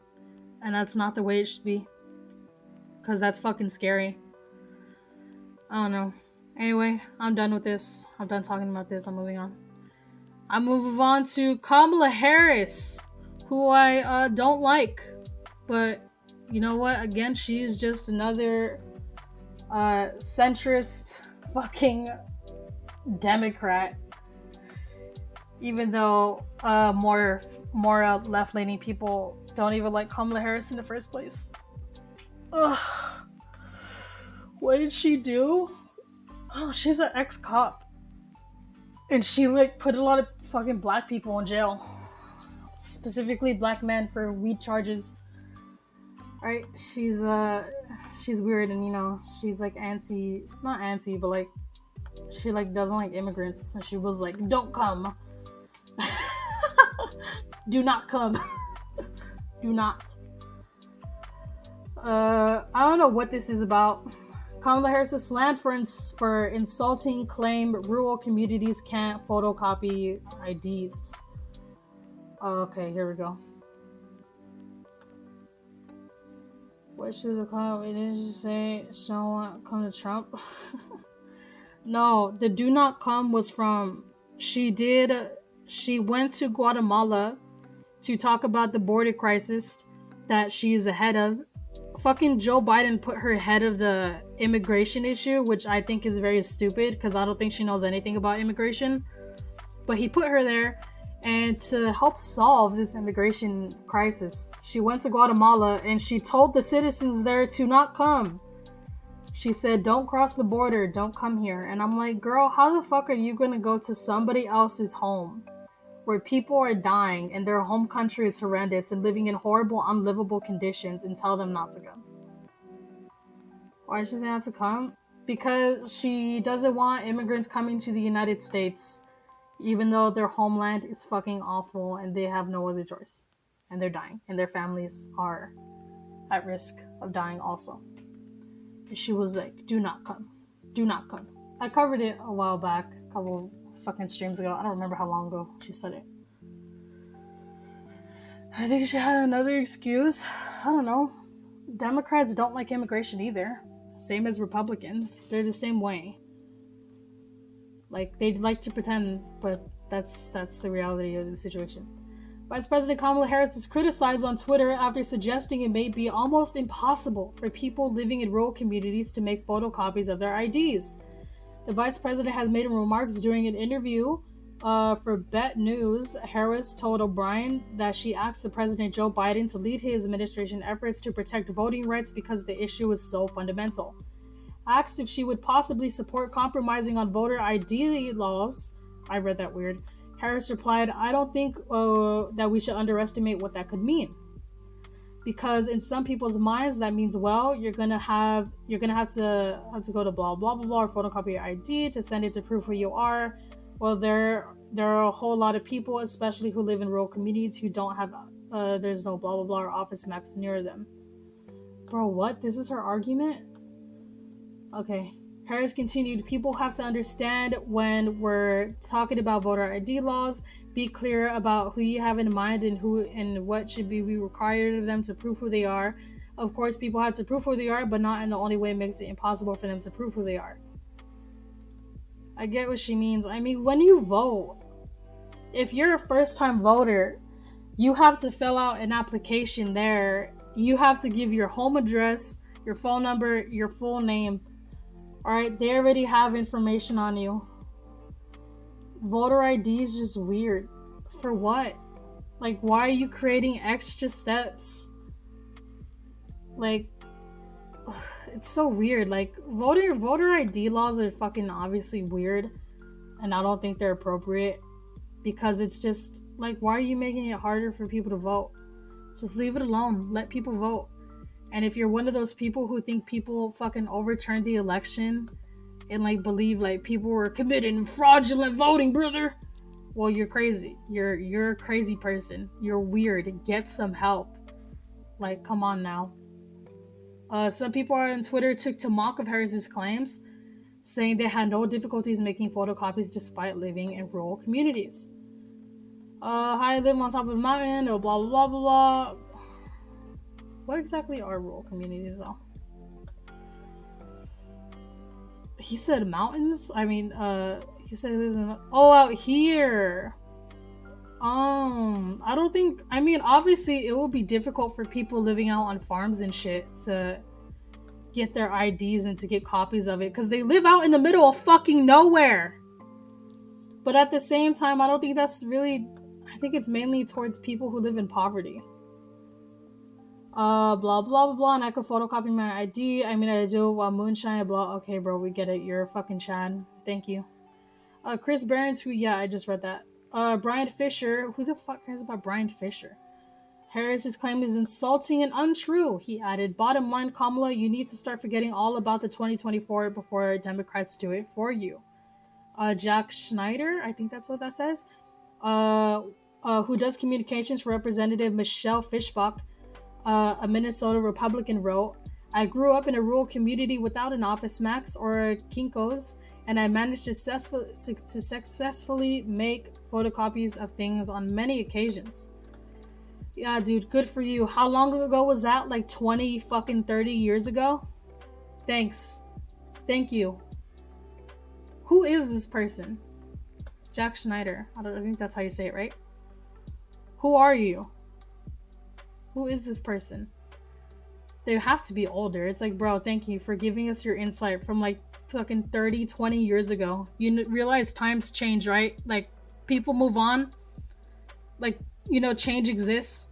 And that's not the way it should be. Because that's fucking scary. I don't know. Anyway, I'm done with this. I'm done talking about this. I'm moving on. I'm moving on to Kamala Harris, who I don't like. But you know what? Again, she's just another centrist fucking Democrat. Even though more left-leaning people don't even like Kamala Harris in the first place. Ugh. What did she do? Oh, she's an ex-cop. And she put a lot of fucking black people in jail. Specifically black men for weed charges. Right? She's weird and she's not anti, but she doesn't like immigrants. And she was like, don't come. Do not come. Do not. I don't know what this is about. Kamala Harris is slammed for insulting claim rural communities can't photocopy IDs. Okay, here we go. What should the comment? We didn't just say she don't want to come to Trump. No, the do not come was from she went to Guatemala to talk about the border crisis that she is ahead of. Fucking Joe Biden put her head of the immigration issue, which I think is very stupid because I don't think she knows anything about immigration. But he put her there, and to help solve this immigration crisis, she went to Guatemala and she told the citizens there to not come. She said, don't cross the border, don't come here. And I'm like, girl, how the fuck are you gonna go to somebody else's home where people are dying and their home country is horrendous and living in horrible, unlivable conditions and tell them not to come? Why did she say not to come? Because she doesn't want immigrants coming to the United States, even though their homeland is fucking awful and they have no other choice. And they're dying. And their families are at risk of dying also. And she was like, do not come. Do not come. I covered it a while back, a couple fucking streams ago. I don't remember how long ago she said it. I think she had another excuse. I don't know. Democrats don't like immigration either. Same as Republicans. They're the same way. Like, they'd like to pretend, but that's the reality of the situation. Vice President Kamala Harris was criticized on Twitter after suggesting it may be almost impossible for people living in rural communities to make photocopies of their IDs. The vice president has made remarks during an interview for Bet News. Harris told O'Brien that she asked the President Joe Biden to lead his administration efforts to protect voting rights because the issue is so fundamental. Asked if she would possibly support compromising on voter ID laws, I read that weird, Harris replied, I don't think that we should underestimate what that could mean. Because in some people's minds, that means, well, you're gonna have to go to blah blah blah blah or photocopy your ID to send it to prove who you are. Well, there are a whole lot of people, especially who live in rural communities, who don't have there's no blah blah blah or office max near them. Bro, what? This is her argument? Okay. Harris continued, people have to understand when we're talking about voter ID laws, be clear about who you have in mind and who and what should be required of them to prove who they are. Of course, people have to prove who they are, but not in the only way it makes it impossible for them to prove who they are. I get what she means. I mean, when you vote, if you're a first-time voter, you have to fill out an application there. You have to give your home address, your phone number, your full name. Alright, they already have information on you. Voter ID is just weird. For what? Like, why are you creating extra steps? Like, it's so weird. Like, voter ID laws are fucking obviously weird. And I don't think they're appropriate. Because it's just, like, why are you making it harder for people to vote? Just leave it alone. Let people vote. And if you're one of those people who think people fucking overturned the election and like believe like people were committing fraudulent voting, brother, well, you're crazy. You're a crazy person. You're weird. Get some help. Like, come on now. Some people on Twitter took to mock of Harris's claims, saying they had no difficulties making photocopies despite living in rural communities. I live on top of a mountain, or blah blah blah blah blah. What exactly are rural communities, though? He said mountains? I mean, he said he lives in... Oh, out here! I don't think... I mean, obviously, it will be difficult for people living out on farms and shit to get their IDs and to get copies of it, because they live out in the middle of fucking nowhere! But at the same time, I don't think that's really... I think it's mainly towards people who live in poverty. Blah blah blah blah, and I could photocopy my ID. I mean, I do while moonshine, blah. Okay, bro, we get it. You're a fucking Chad. Thank you. Chris Barron's, who, yeah, I just read that. Brian Fisher, who the fuck cares about Brian Fisher? Harris's claim is insulting and untrue, he added. Bottom line, Kamala, you need to start forgetting all about the 2024 before Democrats do it for you. Jack Schneider, I think that's what that says, who does communications for Representative Michelle Fishbach, a Minnesota Republican, wrote, I grew up in a rural community without an Office Max or a Kinko's, and I managed to successfully make photocopies of things on many occasions. Yeah, dude, good for you. How long ago was that? Like 20 fucking 30 years ago? Thanks. Thank you. Who is this person? Jack Schneider. I think that's how you say it, right? Who are you? Who is this person? They have to be older. It's like, bro, thank you for giving us your insight from like fucking 30, 20 years ago. You realize times change, right? Like, people move on. Like, change exists,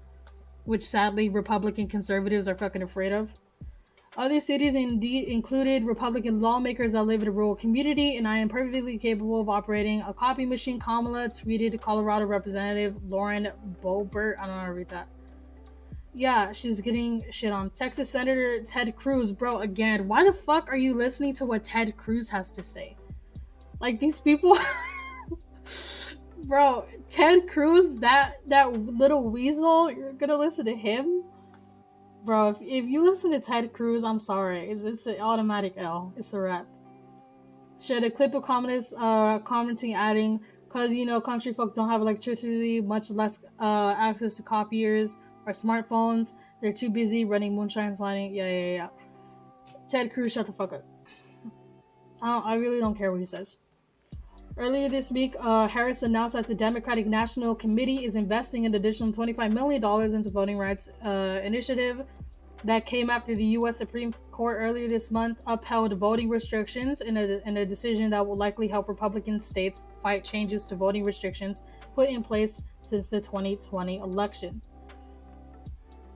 which sadly Republican conservatives are fucking afraid of. Other cities indeed included Republican lawmakers that live in a rural community, and I am perfectly capable of operating a copy machine, Kamala tweeted Colorado Representative Lauren Boebert. I don't know how to read that. Yeah, she's getting shit on. Texas Senator Ted Cruz, bro, again, why the fuck are you listening to what Ted Cruz has to say? Like, these people... Bro, Ted Cruz, that little weasel, you're gonna listen to him? Bro, if you listen to Ted Cruz, I'm sorry. It's an automatic L. It's a wrap. Shared a clip of communists commenting, adding, because, country folk don't have electricity, much less access to copiers or smartphones. They're too busy running moonshine sliding. Yeah. Ted Cruz, shut the fuck up. I really don't care what he says. Earlier this week, Harris announced that the Democratic National Committee is investing an additional $25 million into voting rights initiative. That came after the U.S. Supreme Court earlier this month upheld voting restrictions in a decision that will likely help Republican states fight changes to voting restrictions put in place since the 2020 election.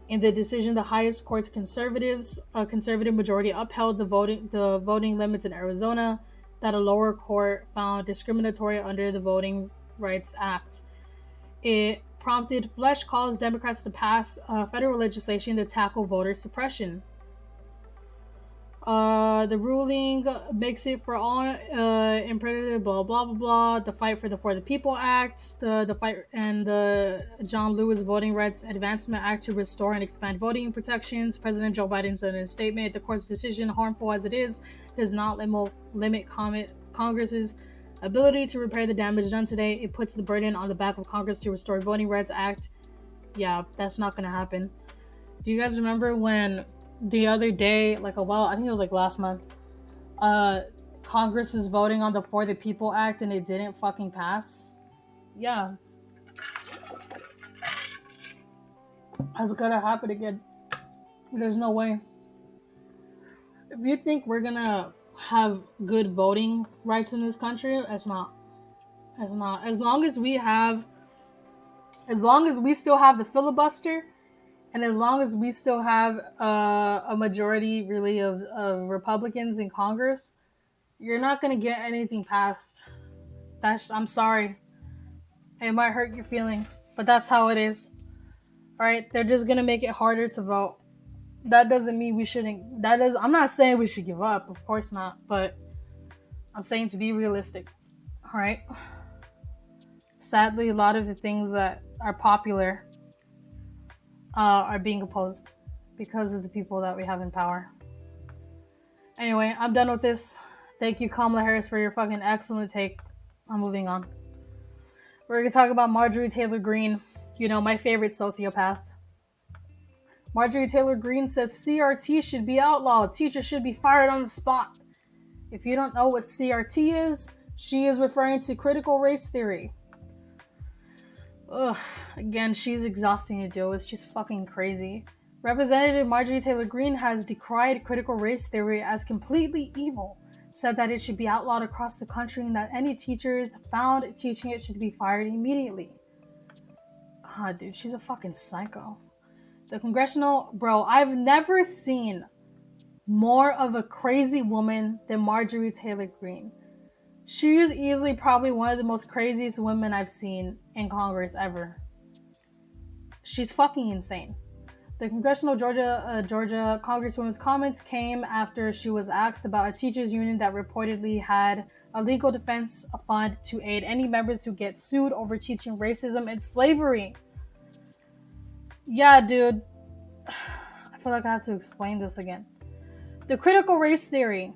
In the decision, the highest court's conservative majority upheld the voting limits in Arizona that a lower court found discriminatory under the Voting Rights Act. It prompted Flesch calls Democrats to pass federal legislation to tackle voter suppression. The ruling makes it for all imperative, blah, blah, blah, blah. The fight for the People Act, the fight and the John Lewis Voting Rights Advancement Act to restore and expand voting protections. President Joe Biden said in a statement, the court's decision, harmful as it is, does not limit Congress's ability to repair the damage done today. It puts the burden on the back of Congress to restore Voting Rights Act. Yeah, that's not going to happen. Do you guys remember when the other day, I think it was last month, Congress is voting on the For the People Act and it didn't fucking pass? Yeah. That's gonna happen again. There's no way. If you think we're gonna have good voting rights in this country, it's not. It's not. As long as we still have the filibuster, and as long as we still have a majority, really, of Republicans in Congress, you're not going to get anything passed. I'm sorry. It might hurt your feelings, but that's how it is. All right? They're just going to make it harder to vote. That doesn't mean we shouldn't. I'm not saying we should give up. Of course not. But I'm saying to be realistic. All right? Sadly, a lot of the things that are popular are being opposed because of the people that we have in power. Anyway, I'm done with this. Thank you, Kamala Harris, for your fucking excellent take. I'm moving on. We're going to talk about Marjorie Taylor Greene, my favorite sociopath. Marjorie Taylor Greene says CRT should be outlawed. Teachers should be fired on the spot. If you don't know what CRT is, she is referring to critical race theory. Ugh, again, she's exhausting to deal with. She's fucking crazy. Representative Marjorie Taylor Greene has decried critical race theory as completely evil, said that it should be outlawed across the country and that any teachers found teaching it should be fired immediately. God, dude, she's a fucking psycho. The congressional... Bro, I've never seen more of a crazy woman than Marjorie Taylor Greene. She is easily probably one of the most craziest women I've seen in Congress ever. She's fucking insane. The congressional Georgia Congresswoman's comments came after she was asked about a teachers union that reportedly had a legal defense fund to aid any members who get sued over teaching racism and slavery. Yeah, dude. I feel like I have to explain this again. The critical race theory,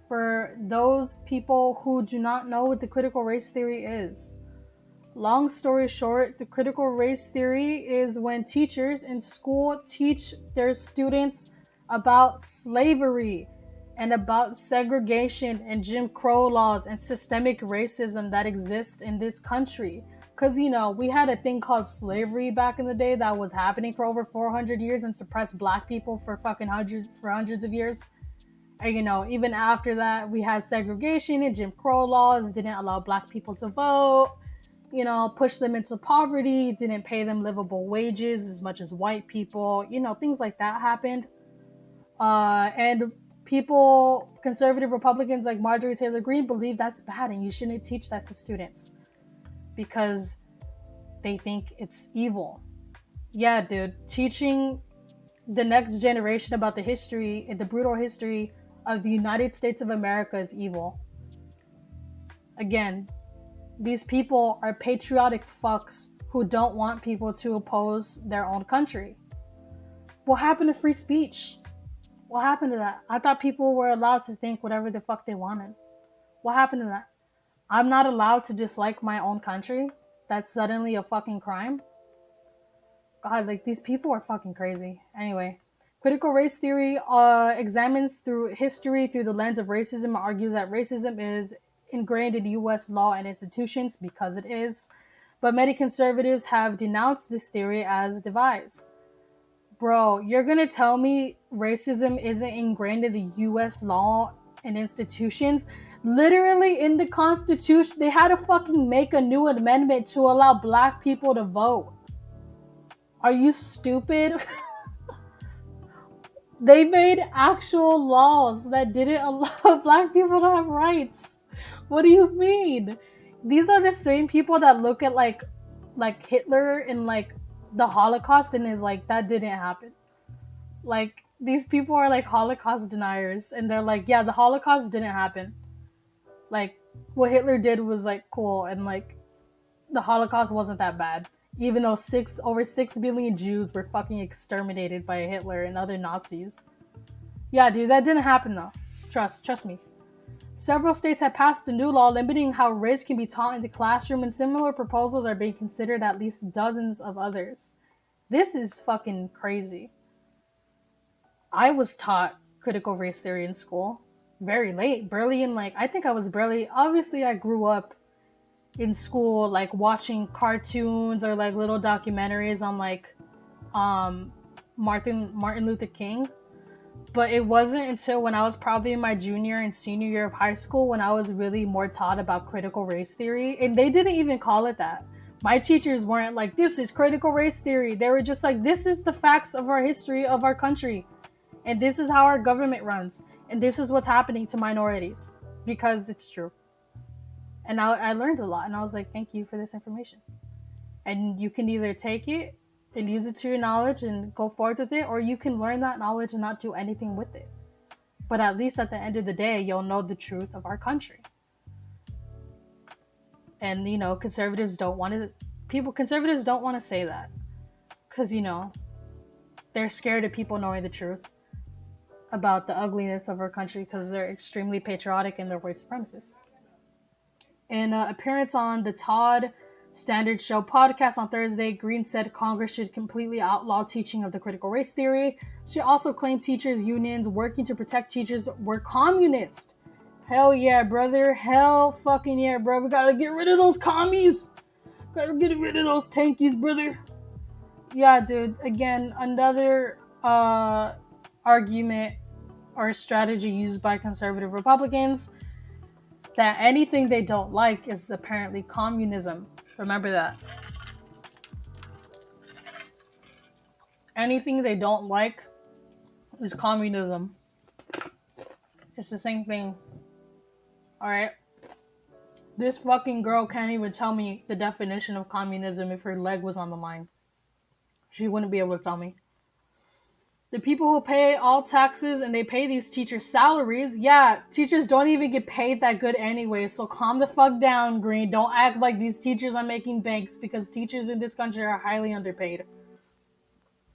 for those people who do not know what the critical race theory is, Long story short, the critical race theory is when teachers in school teach their students about slavery and about segregation and Jim Crow laws and systemic racism that exist in this country. Because, we had a thing called slavery back in the day that was happening for over 400 years and suppressed black people for fucking hundreds of years. And, even after that, we had segregation and Jim Crow laws, didn't allow black people to vote, pushed them into poverty, didn't pay them livable wages as much as white people, things like that happened. And people, conservative Republicans like Marjorie Taylor Greene, believe that's bad and you shouldn't teach that to students because they think it's evil. Yeah, dude, teaching the next generation about the brutal history of the United States of America is evil. Again, these people are patriotic fucks who don't want people to oppose their own country. What happened to free speech? What happened to that? I thought people were allowed to think whatever the fuck they wanted. What happened to that? I'm not allowed to dislike my own country? That's suddenly a fucking crime? God, these people are fucking crazy. Anyway, critical race theory examines through history through the lens of racism and argues that racism is ingrained in U.S. law and institutions because it is. But many conservatives have denounced this theory as devised. Bro, you're gonna tell me racism isn't ingrained in the U.S. law and institutions? Literally in the Constitution, they had to fucking make a new amendment to allow black people to vote. Are you stupid? They made actual laws that didn't allow black people to have rights. What do you mean? These are the same people that look at like Hitler and the Holocaust and is like, that didn't happen. These people are Holocaust deniers and they're like, yeah, the Holocaust didn't happen. What Hitler did was cool and the Holocaust wasn't that bad. Even though over 6 billion Jews were fucking exterminated by Hitler and other Nazis. Yeah, dude, that didn't happen though. Trust me. Several states have passed a new law limiting how race can be taught in the classroom, and similar proposals are being considered at least dozens of others. This is fucking crazy. I was taught critical race theory in school very late, barely obviously I grew up in school watching cartoons or little documentaries on Martin Luther King, but it wasn't until when I was probably in my junior and senior year of high school when I was really more taught about critical race theory. And they didn't even call it that. My teachers weren't like, this is critical race theory. They were just like, this is the facts of our history of our country, and this is how our government runs, and this is what's happening to minorities because it's true. And I learned a lot, and I was like, thank you for this information. And you can either take it and use it to your knowledge and go forth with it, or you can learn that knowledge and not do anything with it. But at least at the end of the day, you'll know the truth of our country. And, conservatives don't want to say that. Because, they're scared of people knowing the truth about the ugliness of our country because they're extremely patriotic and they're white supremacists. In an appearance on the Todd Standard Show podcast on Thursday, Greene said Congress should completely outlaw teaching of the critical race theory. She also claimed teachers' unions working to protect teachers were communist. Hell yeah, brother. Hell fucking yeah, bro. We gotta get rid of those commies. Gotta get rid of those tankies, brother. Yeah, dude. Again, another argument or strategy used by conservative Republicans that anything they don't like is apparently communism. Remember that. Anything they don't like is communism. It's the same thing. Alright? This fucking girl can't even tell me the definition of communism if her leg was on the line. She wouldn't be able to tell me. The people who pay all taxes and they pay these teachers' salaries, yeah, teachers don't even get paid that good anyway, so calm the fuck down, Greene. Don't act like these teachers are making banks because teachers in this country are highly underpaid.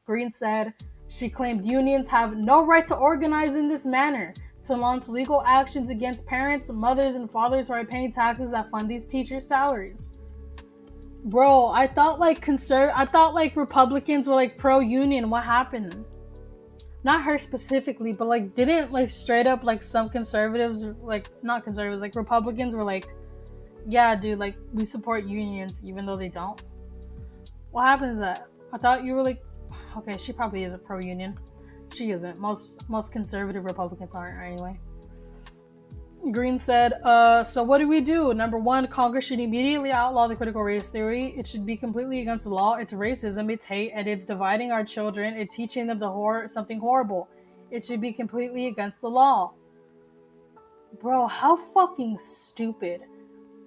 Greene said she claimed unions have no right to organize in this manner, to launch legal actions against parents, mothers, and fathers who are paying taxes that fund these teachers' salaries. Bro, I thought like Republicans were like pro union. What happened? Not her specifically, but like didn't like straight up like some conservatives, like not conservatives, like Republicans were like, yeah, dude, like we support unions even though they don't. What happened to that? I thought you were like, okay, she probably isn't pro union. She isn't. Most conservative Republicans aren't anyway. Green said, so what do we do? Number one, Congress should immediately outlaw the critical race theory. It should be completely against the law. It's racism, it's hate, and it's dividing our children. It's teaching them something horrible. It should be completely against the law. Bro, how fucking stupid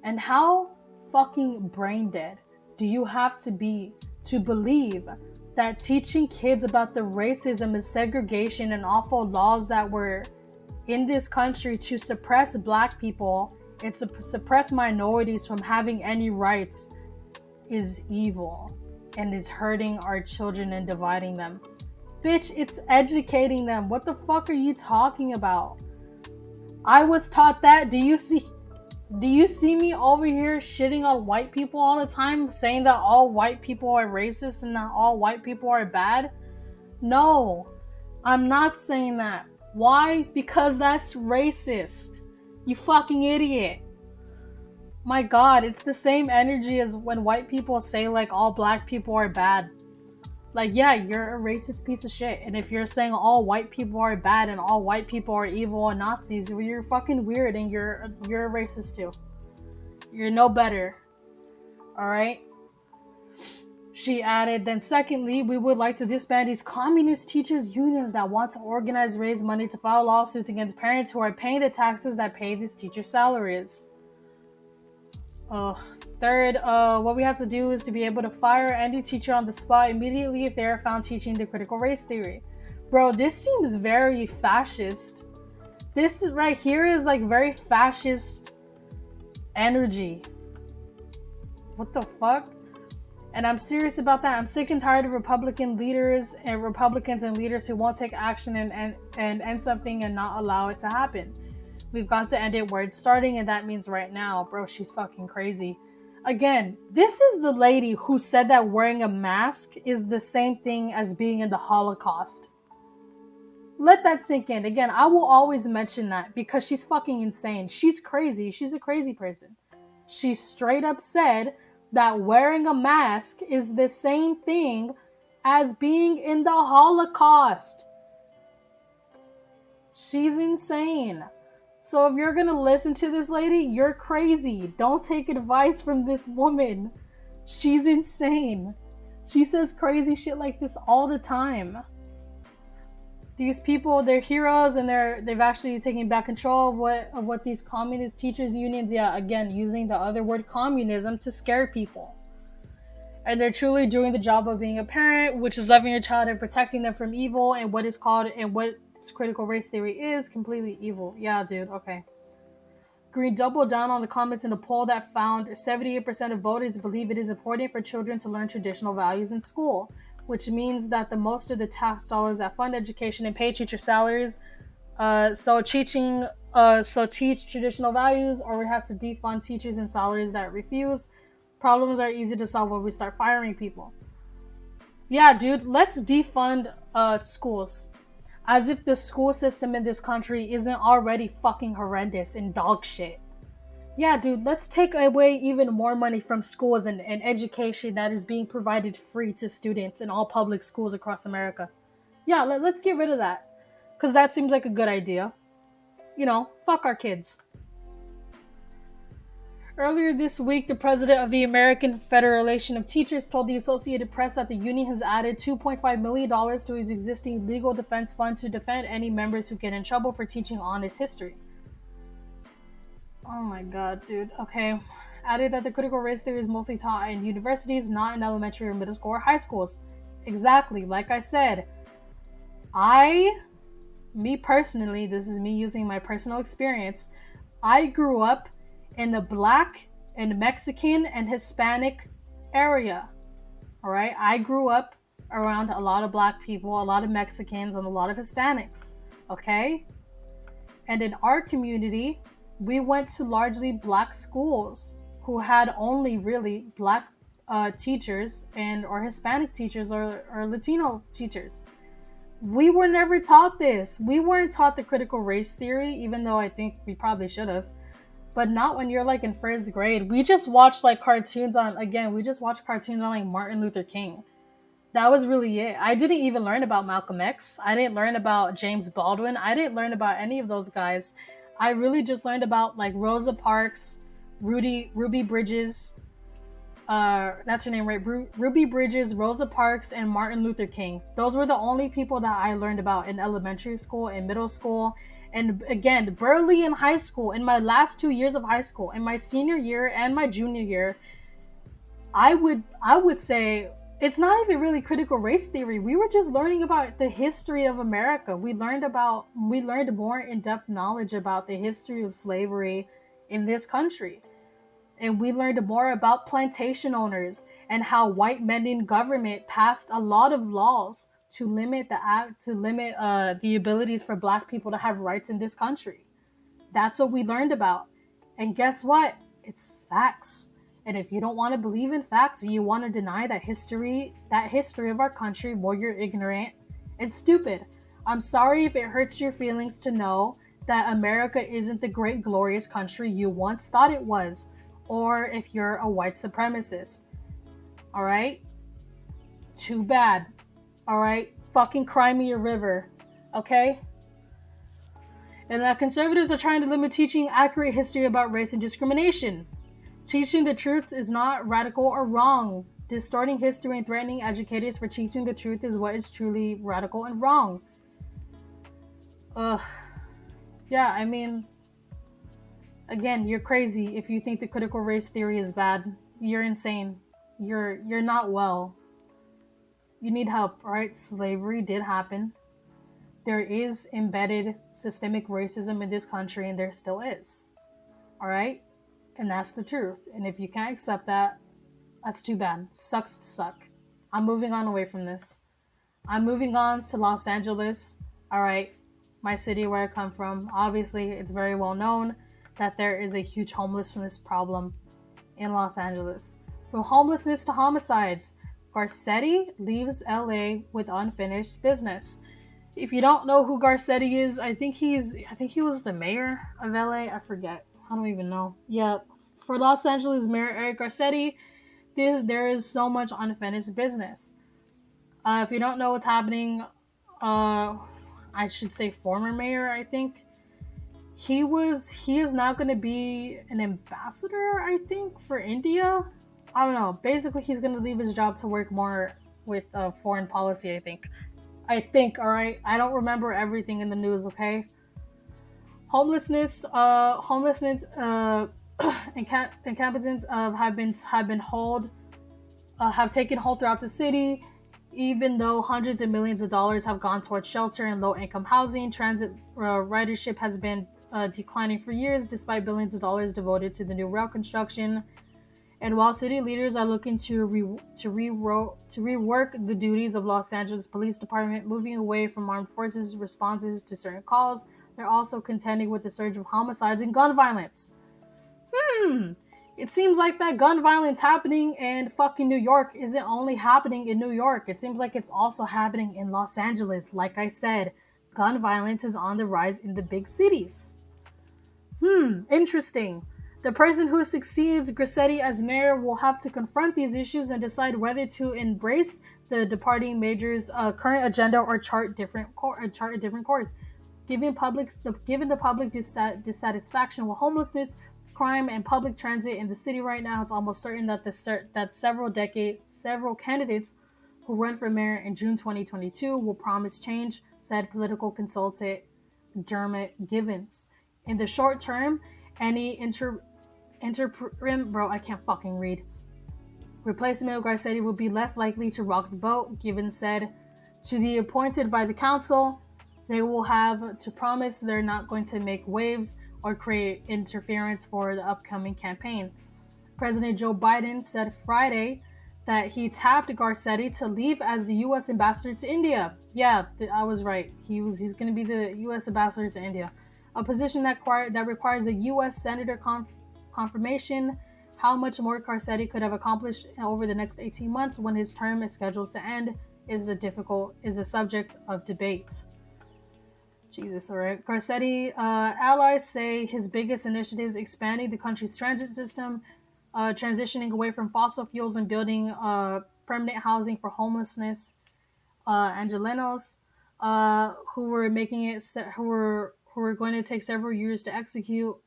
and how fucking brain dead do you have to be to believe that teaching kids about the racism and segregation and awful laws that were in this country to suppress black people and to suppress minorities from having any rights is evil and is hurting our children and dividing them? Bitch, it's educating them. What the fuck are you talking about? I was taught that. Do you see me over here shitting on white people all the time, saying that all white people are racist and that all white people are bad? No, I'm not saying that. Why? Because that's racist. You fucking idiot. My god, it's the same energy as when white people say like all black people are bad. Like, yeah, you're a racist piece of shit. And if you're saying all white people are bad and all white people are evil and Nazis, you're fucking weird and you're a racist too. You're no better. Alright? She added, then secondly, we would like to disband these communist teachers' unions that want to organize, raise money to file lawsuits against parents who are paying the taxes that pay these teachers' salaries. Third, what we have to do is to be able to fire any teacher on the spot immediately if they are found teaching the critical race theory. Bro, this seems very fascist. This right here is like very fascist energy. What the fuck? And I'm serious about that. I'm sick and tired of Republican leaders and Republicans and leaders who won't take action and end something and not allow it to happen. We've got to end it where it's starting, and that means right now. Bro, she's fucking crazy. Again, this is the lady who said that wearing a mask is the same thing as being in the Holocaust. Let that sink in. Again, I will always mention that because she's fucking insane. She's crazy. She's a crazy person. She straight up said that wearing a mask is the same thing as being in the Holocaust. She's insane. So if you're gonna listen to this lady, you're crazy. Don't take advice from this woman. She's insane. She says crazy shit like this all the time. These people, they're heroes, and they've actually taken back control of what these communist teachers unions, yeah, again, using the other word communism to scare people. And they're truly doing the job of being a parent, which is loving your child and protecting them from evil, and what critical race theory is completely evil. Yeah, dude, okay. Green doubled down on the comments in a poll that found 78% of voters believe it is important for children to learn traditional values in school, which means that the most of the tax dollars that fund education and pay teacher salaries, so teach traditional values, or we have to defund teachers and salaries that refuse. Problems are easy to solve when we start firing people. Yeah, dude, let's defund schools. As if the school system in this country isn't already fucking horrendous and dog shit. Yeah, dude, let's take away even more money from schools and education that is being provided free to students in all public schools across America. Yeah, let's get rid of that. Because that seems like a good idea. You know, fuck our kids. Earlier this week, the president of the American Federation of Teachers told the Associated Press that the union has added $2.5 million to its existing legal defense fund to defend any members who get in trouble for teaching honest history. Oh my god, dude. Okay. Added that the critical race theory is mostly taught in universities, not in elementary or middle school or high schools. Exactly. Like I said, me personally, this is me using my personal experience, I grew up in the Black and Mexican and Hispanic area. Alright? I grew up around a lot of Black people, a lot of Mexicans, and a lot of Hispanics. Okay? And in our community, we went to largely Black schools who had only really Black teachers and or Hispanic teachers or Latino teachers. We were never taught this. We weren't taught the critical race theory, even though I think we probably should have. But not when you're like in first grade. We just watched like cartoons on, again, we just watched cartoons on like Martin Luther King. That was really it. I didn't even learn about Malcolm X. I didn't learn about James Baldwin. I didn't learn about any of those guys. I really just learned about like Rosa Parks, Ruby Bridges, that's her name, right? Ruby Bridges, Rosa Parks, and Martin Luther King. Those were the only people that I learned about in elementary school, in middle school, and again, barely in high school. In my last 2 years of high school, in my senior year and my junior year, I would say it's not even really critical race theory. We were just learning about the history of America. We learned more in-depth knowledge about the history of slavery in this country. And we learned more about plantation owners and how white men in government passed a lot of laws to limit the abilities for black people to have rights in this country. That's what we learned about. And guess what? It's facts. And if you don't want to believe in facts, you want to deny that history of our country, well, you're ignorant and stupid. I'm sorry if it hurts your feelings to know that America isn't the great glorious country you once thought it was, or if you're a white supremacist. All right? Too bad. All right? Fucking cry me a river. Okay? And that conservatives are trying to limit teaching accurate history about race and discrimination. Teaching the truth is not radical or wrong. Distorting history and threatening educators for teaching the truth is what is truly radical and wrong. Yeah, I mean, again, you're crazy if you think the critical race theory is bad. You're insane. You're not well. You need help, all right? Slavery did happen. There is embedded systemic racism in this country, and there still is. All right? And that's the truth. And if you can't accept that, that's too bad. Sucks to suck. I'm moving on away from this. I'm moving on to Los Angeles. All right, my city where I come from. Obviously, it's very well known that there is a huge homelessness problem in Los Angeles. From homelessness to homicides, Garcetti leaves LA with unfinished business. If you don't know who Garcetti is, I think he was the mayor of LA. I forget. I don't even know. Yeah, for Los Angeles Mayor Eric Garcetti, there is so much unfinished business. If you don't know what's happening, I should say former mayor, I think. He is now going to be an ambassador, I think, for India. I don't know. Basically, he's going to leave his job to work more with foreign policy, I think. All right? I don't remember everything in the news, okay? Homelessness, incompetence have taken hold throughout the city. Even though hundreds of millions of dollars have gone towards shelter and low-income housing, transit ridership has been declining for years, despite billions of dollars devoted to the new rail construction. And while city leaders are looking to rework the duties of Los Angeles Police Department, moving away from armed forces responses to certain calls, they're also contending with the surge of homicides and gun violence. It seems like that gun violence happening in fucking New York isn't only happening in New York. It seems like it's also happening in Los Angeles. Like I said, gun violence is on the rise in the big cities. Interesting. The person who succeeds Garcetti as mayor will have to confront these issues and decide whether to embrace the departing mayor's current agenda or chart a different course. Given the public dissatisfaction with homelessness, crime, and public transit in the city right now, it's almost certain that several candidates who run for mayor in June 2022 will promise change, said political consultant Dermot Givens. In the short term, any replacement of Garcetti will be less likely to rock the boat, Givens said. To the appointed by the council, they will have to promise they're not going to make waves or create interference for the upcoming campaign. President Joe Biden said Friday that he tapped Garcetti to leave as the U.S. ambassador to India. Yeah, I was right. He's going to be the U.S. ambassador to India, a position that requires a U.S. senator confirmation. How much more Garcetti could have accomplished over the next 18 months when his term is scheduled to end is a subject of debate. Jesus, all right. Garcetti allies say his biggest initiatives expanding the country's transit system, transitioning away from fossil fuels and building permanent housing for homelessness Angelenos, who were making it, who were going to take several years to execute,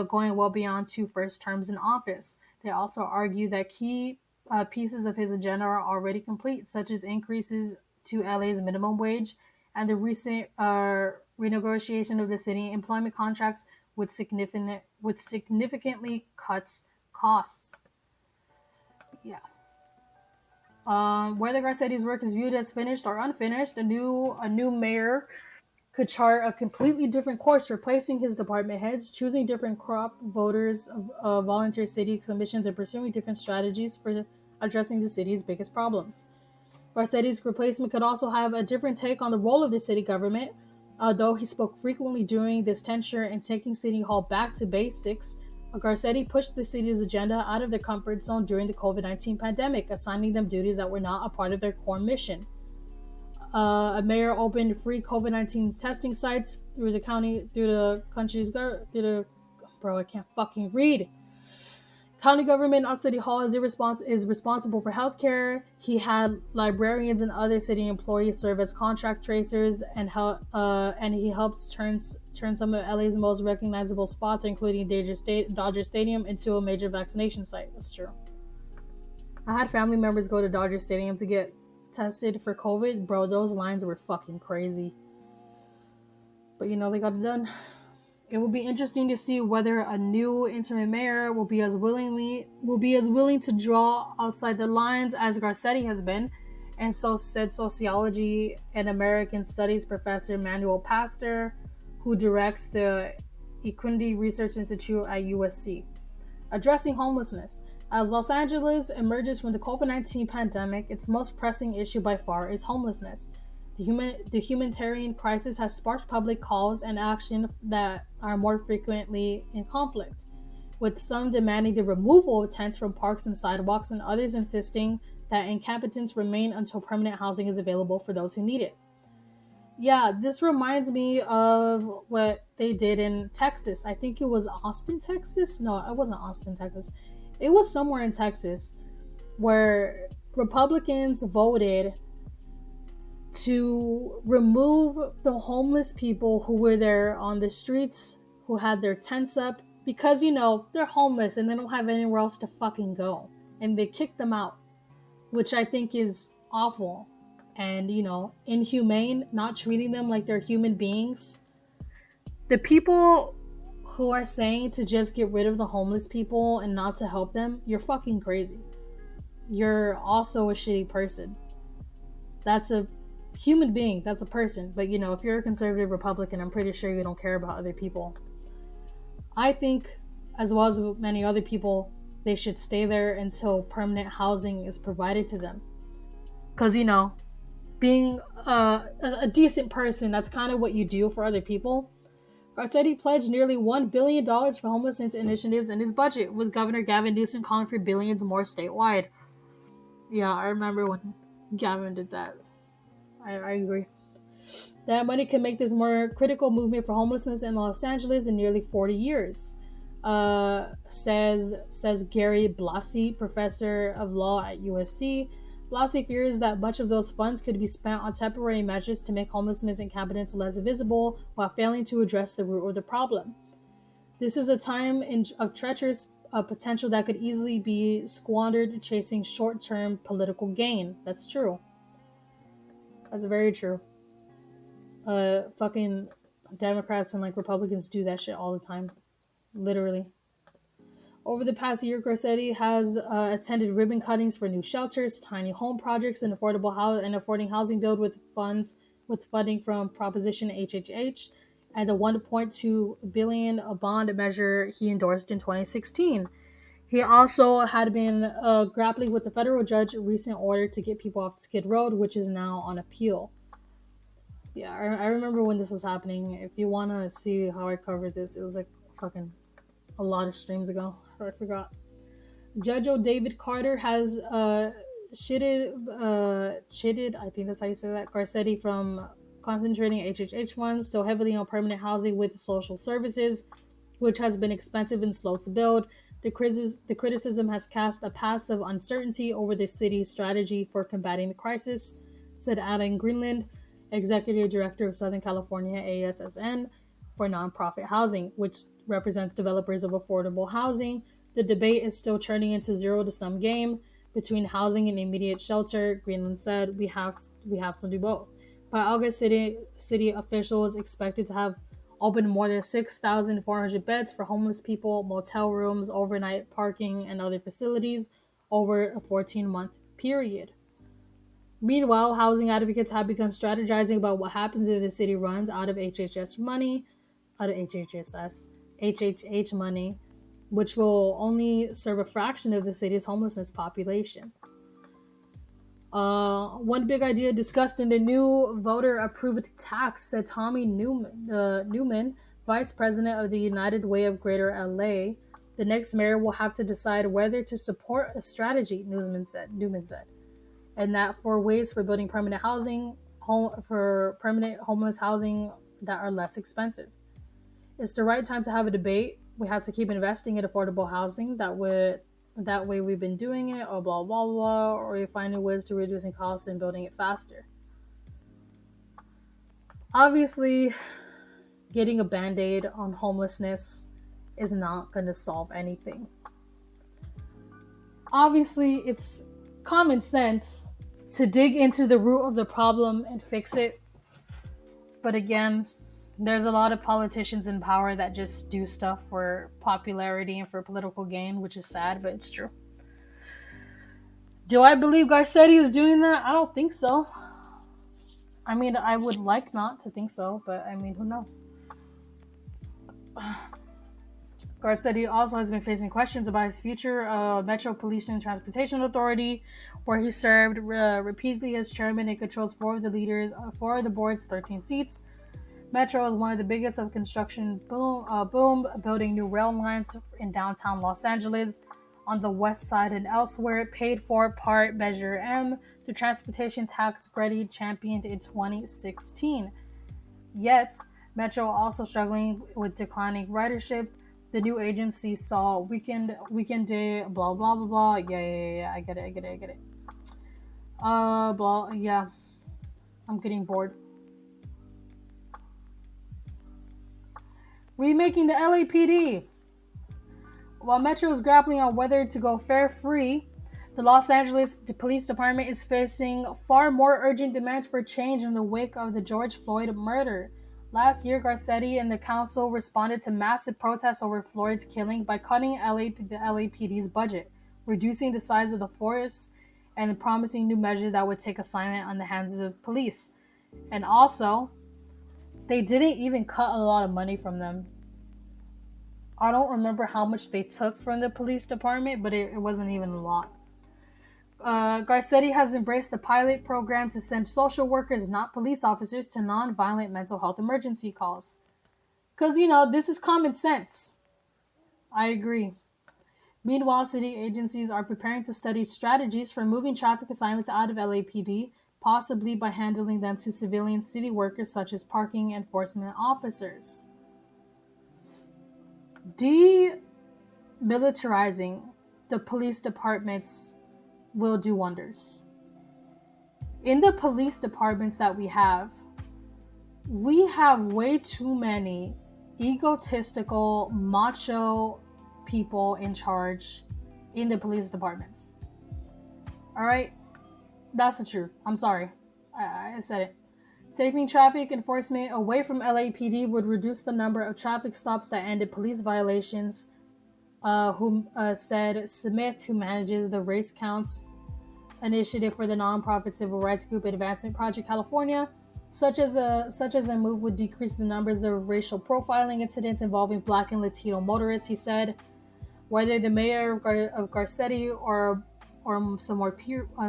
going well beyond two first terms in office. They also argue that key pieces of his agenda are already complete, such as increases to LA's minimum wage and the recent renegotiation of the city employment contracts with significantly cuts costs. Yeah. Whether Garcetti's work is viewed as finished or unfinished, a new mayor could chart a completely different course, replacing his department heads, choosing different crop voters, volunteer city commissions, and pursuing different strategies for addressing the city's biggest problems. Garcetti's replacement could also have a different take on the role of the city government. Though he spoke frequently during this tenure in taking City Hall back to basics, Garcetti pushed the city's agenda out of their comfort zone during the COVID-19 pandemic, assigning them duties that were not a part of their core mission. A mayor opened free COVID-19 testing sites through the country's, through the, bro, I can't fucking read. County government on City Hall is responsible for healthcare. He had librarians and other city employees serve as contract tracers and he helps turn some of LA's most recognizable spots, including Dodger Stadium, into a major vaccination site. That's true. I had family members go to Dodger Stadium to get tested for COVID. Bro, those lines were fucking crazy. But they got it done. It will be interesting to see whether a new interim mayor will be as willing to draw outside the lines as Garcetti has been, and so said sociology and American studies professor Manuel Pastor, who directs the Equinity Research Institute at USC. Addressing homelessness. As Los Angeles emerges from the COVID-19 pandemic, its most pressing issue by far is homelessness. The humanitarian crisis has sparked public calls and action that are more frequently in conflict, with some demanding the removal of tents from parks and sidewalks, and others insisting that encampments remain until permanent housing is available for those who need it. Yeah, this reminds me of what they did in Texas. I think it was Austin, Texas. No, it wasn't Austin, Texas. It was somewhere in Texas where Republicans voted to remove the homeless people who were there on the streets, who had their tents up, because they're homeless and they don't have anywhere else to fucking go. And they kicked them out, which I think is awful and, inhumane, not treating them like they're human beings. The people who are saying to just get rid of the homeless people and not to help them, you're fucking crazy. You're also a shitty person. That's a human being, that's a person. But if you're a conservative Republican, I'm pretty sure you don't care about other people. I think, as well as many other people, they should stay there until permanent housing is provided to them. Because being a decent person, that's kind of what you do for other people. Garcetti pledged nearly $1 billion for homelessness initiatives in his budget, with Governor Gavin Newsom calling for billions more statewide. Yeah, I remember when Gavin did that. I agree. That money can make this more critical movement for homelessness in Los Angeles in nearly 40 years. Says Gary Blasi, professor of law at USC. Blasi fears that much of those funds could be spent on temporary measures to make homelessness inhabitants less visible while failing to address the root of the problem. This is a time of treacherous potential that could easily be squandered chasing short-term political gain. That's true. That's very true. Fucking Democrats and Republicans do that shit all the time. Literally. Over the past year, Garcetti has attended ribbon cuttings for new shelters, tiny home projects, and affording housing build with funding from Proposition HHH and the $1.2 billion bond measure he endorsed in 2016. He also had been grappling with the federal judge's recent order to get people off Skid Row, which is now on appeal. Yeah, I remember when this was happening. If you want to see how I covered this, it was fucking a lot of streams ago. I forgot. Judge David Carter has chided, I think that's how you say that, Garcetti from concentrating HHH funds so heavily on permanent housing with social services, which has been expensive and slow to build. The criticism has cast a pass of uncertainty over the city's strategy for combating the crisis, said Adam Greenland, executive director of Southern California ASSN for nonprofit housing, which represents developers of affordable housing. The debate is still turning into zero to sum game between housing and immediate shelter. Greenland said, "We have to do both." By August, city officials expected to have opened more than 6,400 beds for homeless people, motel rooms, overnight parking, and other facilities over a 14-month period. Meanwhile, housing advocates have begun strategizing about what happens if the city runs out of HHH money, which will only serve a fraction of the city's homelessness population. One big idea discussed in the new voter-approved tax, said Tommy Newman, vice president of the United Way of Greater LA. The next mayor will have to decide whether to support a strategy, Newman said, and that for ways for building permanent housing, for permanent homeless housing that are less expensive. It's the right time to have a debate. We have to keep investing in affordable housing. That way we've been doing it, or blah blah blah, or we finding ways to reducing costs and building it faster. Obviously, getting a band-aid on homelessness is not going to solve anything. Obviously, it's common sense to dig into the root of the problem and fix it. But again, there's a lot of politicians in power that just do stuff for popularity and for political gain, which is sad, but it's true. Do I believe Garcetti is doing that? I don't think so. I mean, I would like not to think so, but I mean, who knows? Garcetti also has been facing questions about his future Metro Police and Transportation Authority, where he served repeatedly as chairman and controls four of the board's 13 seats. Metro is one of the biggest of construction boom, building new rail lines in downtown Los Angeles, on the west side and elsewhere, paid for part Measure M, the transportation tax Grady championed in 2016. Yet, Metro also struggling with declining ridership. The new agency saw weekend day, blah blah blah blah. Yeah. I get it. Blah. Yeah, I'm getting bored. Remaking the LAPD. While Metro is grappling on whether to go fare-free, the Los Angeles Police Department is facing far more urgent demands for change in the wake of the George Floyd murder. Last year, Garcetti and the council responded to massive protests over Floyd's killing by cutting the LAPD's budget, reducing the size of the force, and promising new measures that would take assignment on the hands of the police. And also, they didn't even cut a lot of money from them. I don't remember how much they took from the police department, but it wasn't even a lot. Garcetti has embraced the pilot program to send social workers, not police officers, to non-violent mental health emergency calls. Because, this is common sense. I agree. Meanwhile, city agencies are preparing to study strategies for moving traffic assignments out of LAPD, possibly by handling them to civilian city workers such as parking enforcement officers. Demilitarizing the police departments will do wonders. In the police departments that we have way too many egotistical, macho people in charge in the police departments. All right? That's the truth. I'm sorry. I said it. Taking traffic enforcement away from LAPD would reduce the number of traffic stops that ended police violations, said Smith, who manages the Race Counts initiative for the nonprofit civil rights group Advancement Project California. Such as a move would decrease the numbers of racial profiling incidents involving Black and Latino motorists, he said. Whether the mayor of Garcetti or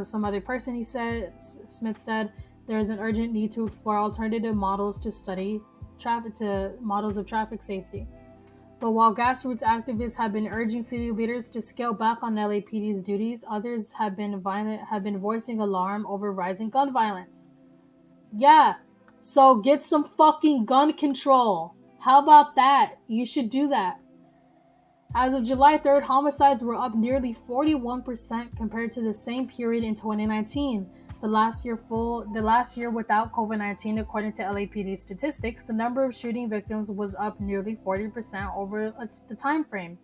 some other person, he said, Smith said, there is an urgent need to explore alternative models to study models of traffic safety. But while grassroots activists have been urging city leaders to scale back on LAPD's duties, others have been voicing alarm over rising gun violence. Yeah, so get some fucking gun control. How about that? You should do that. As of July 3rd, homicides were up nearly 41% compared to the same period in 2019. The last year without COVID-19, according to LAPD statistics, the number of shooting victims was up nearly 40% over the time frame.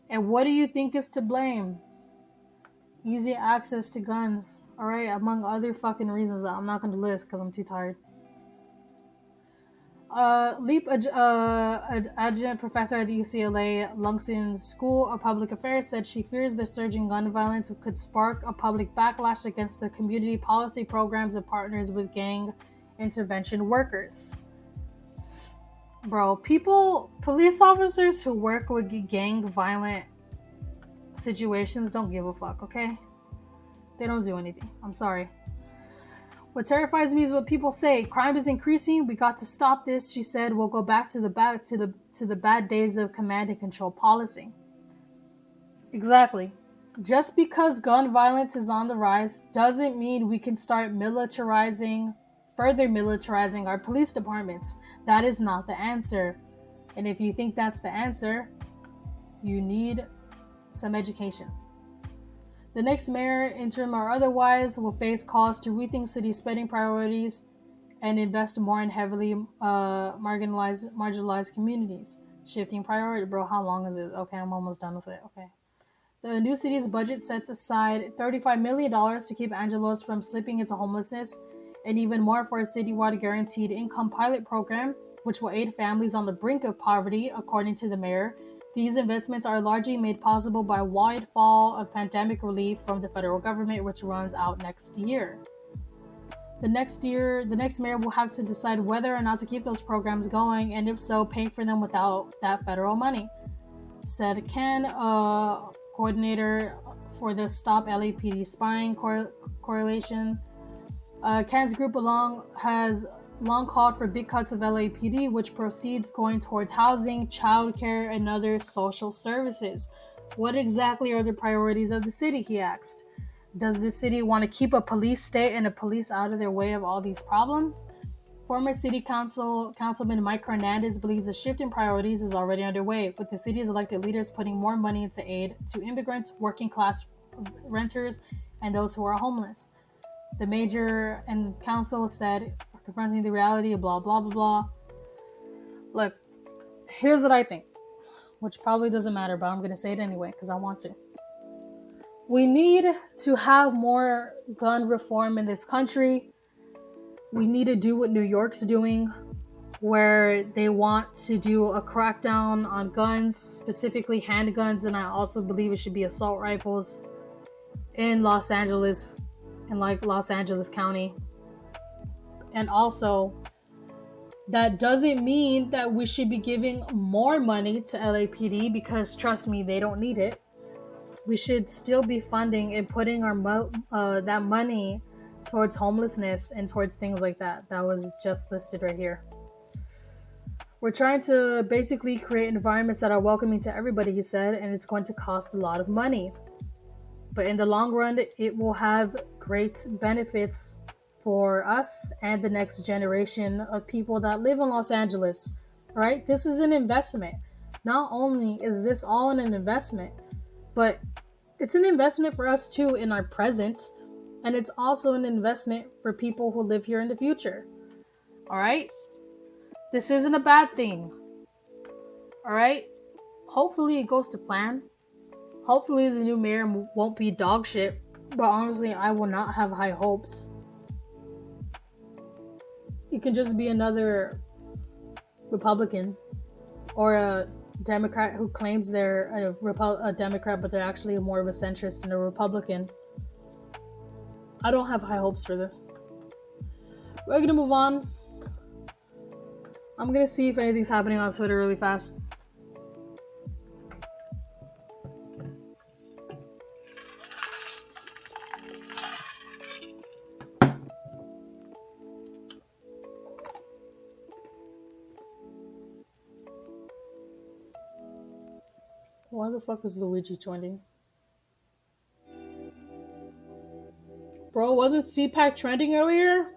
And what do you think is to blame? Easy access to guns, all right, among other fucking reasons that I'm not going to list because I'm too tired. Adjunct professor at the UCLA Lungson School of Public Affairs said she fears the surging gun violence could spark a public backlash against the community policy programs it partners with gang intervention workers. Bro, police officers who work with gang violent situations don't give a fuck, okay? They don't do anything. I'm sorry. What terrifies me is what people say. Crime is increasing. We got to stop this. She said, "We'll go back to the bad days of command and control policy." Exactly. Just because gun violence is on the rise doesn't mean we can start further militarizing our police departments. That is not the answer. And if you think that's the answer, you need some education. The next mayor, interim or otherwise, will face calls to rethink city spending priorities and invest more in heavily marginalized communities. Shifting priority, bro. How long is it? Okay, I'm almost done with it. Okay. The new city's budget sets aside $35 million to keep Angelos from slipping into homelessness, and even more for a citywide guaranteed income pilot program, which will aid families on the brink of poverty, according to the mayor. These investments are largely made possible by wide fall of pandemic relief from the federal government, which runs out next year. The next mayor will have to decide whether or not to keep those programs going, and if so, pay for them without that federal money, said Ken, coordinator for the Stop LAPD Spying Correlation. Ken's group has long called for big cuts of LAPD, which proceeds going towards housing, childcare, and other social services. What exactly are the priorities of the city, he asked. Does the city want to keep a police state and a police out of their way of all these problems? Former City Councilman Mike Hernandez believes a shift in priorities is already underway, with the city's elected leaders putting more money into aid to immigrants, working class renters, and those who are homeless. The mayor and council said, confronting the reality of blah, blah, blah, blah. Look, here's what I think, which probably doesn't matter, but I'm going to say it anyway because I want to. We need to have more gun reform in this country. We need to do what New York's doing, where they want to do a crackdown on guns, specifically handguns, and I also believe it should be assault rifles in Los Angeles, in like Los Angeles County. And also, that doesn't mean that we should be giving more money to LAPD because, trust me, they don't need it. We should still be funding and putting that money towards homelessness and towards things like that. That was just listed right here. We're trying to basically create environments that are welcoming to everybody, he said, and it's going to cost a lot of money. But in the long run, it will have great benefits for us and the next generation of people that live in Los Angeles, right? This is an investment. Not only is this all an investment, but it's an investment for us too in our present, and it's also an investment for people who live here in the future. All right? This isn't a bad thing. All right? Hopefully it goes to plan. Hopefully the new mayor won't be dog shit, but honestly, I will not have high hopes. It can just be another Republican or a Democrat who claims they're a Democrat, but they're actually more of a centrist and a Republican. I don't have high hopes for this. We're gonna move on. I'm gonna see if anything's happening on Twitter really fast. Why the fuck is Luigi trending? Bro, wasn't Cpac trending earlier?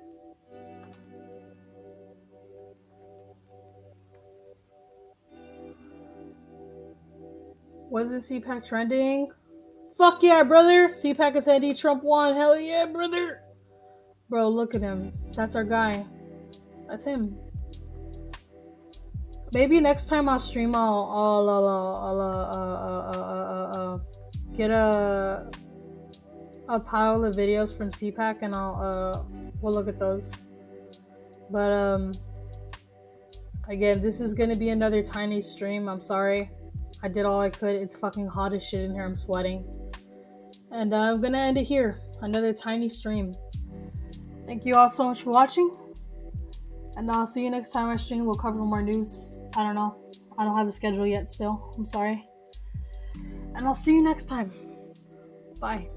Wasn't Cpac trending? Fuck yeah, brother! Cpac is Andy Trump won. Hell yeah, brother! Bro, look at him. That's our guy. That's him. Maybe next time I'll stream, I'll get a pile of videos from Cpac and we'll look at those. But again, this is gonna be another tiny stream. I'm sorry. I did all I could. It's fucking hot as shit in here. I'm sweating. And I'm gonna end it here. Another tiny stream. Thank you all so much for watching. And I'll see you next time I stream. We'll cover more news. I don't know. I don't have a schedule yet still. I'm sorry. And I'll see you next time. Bye.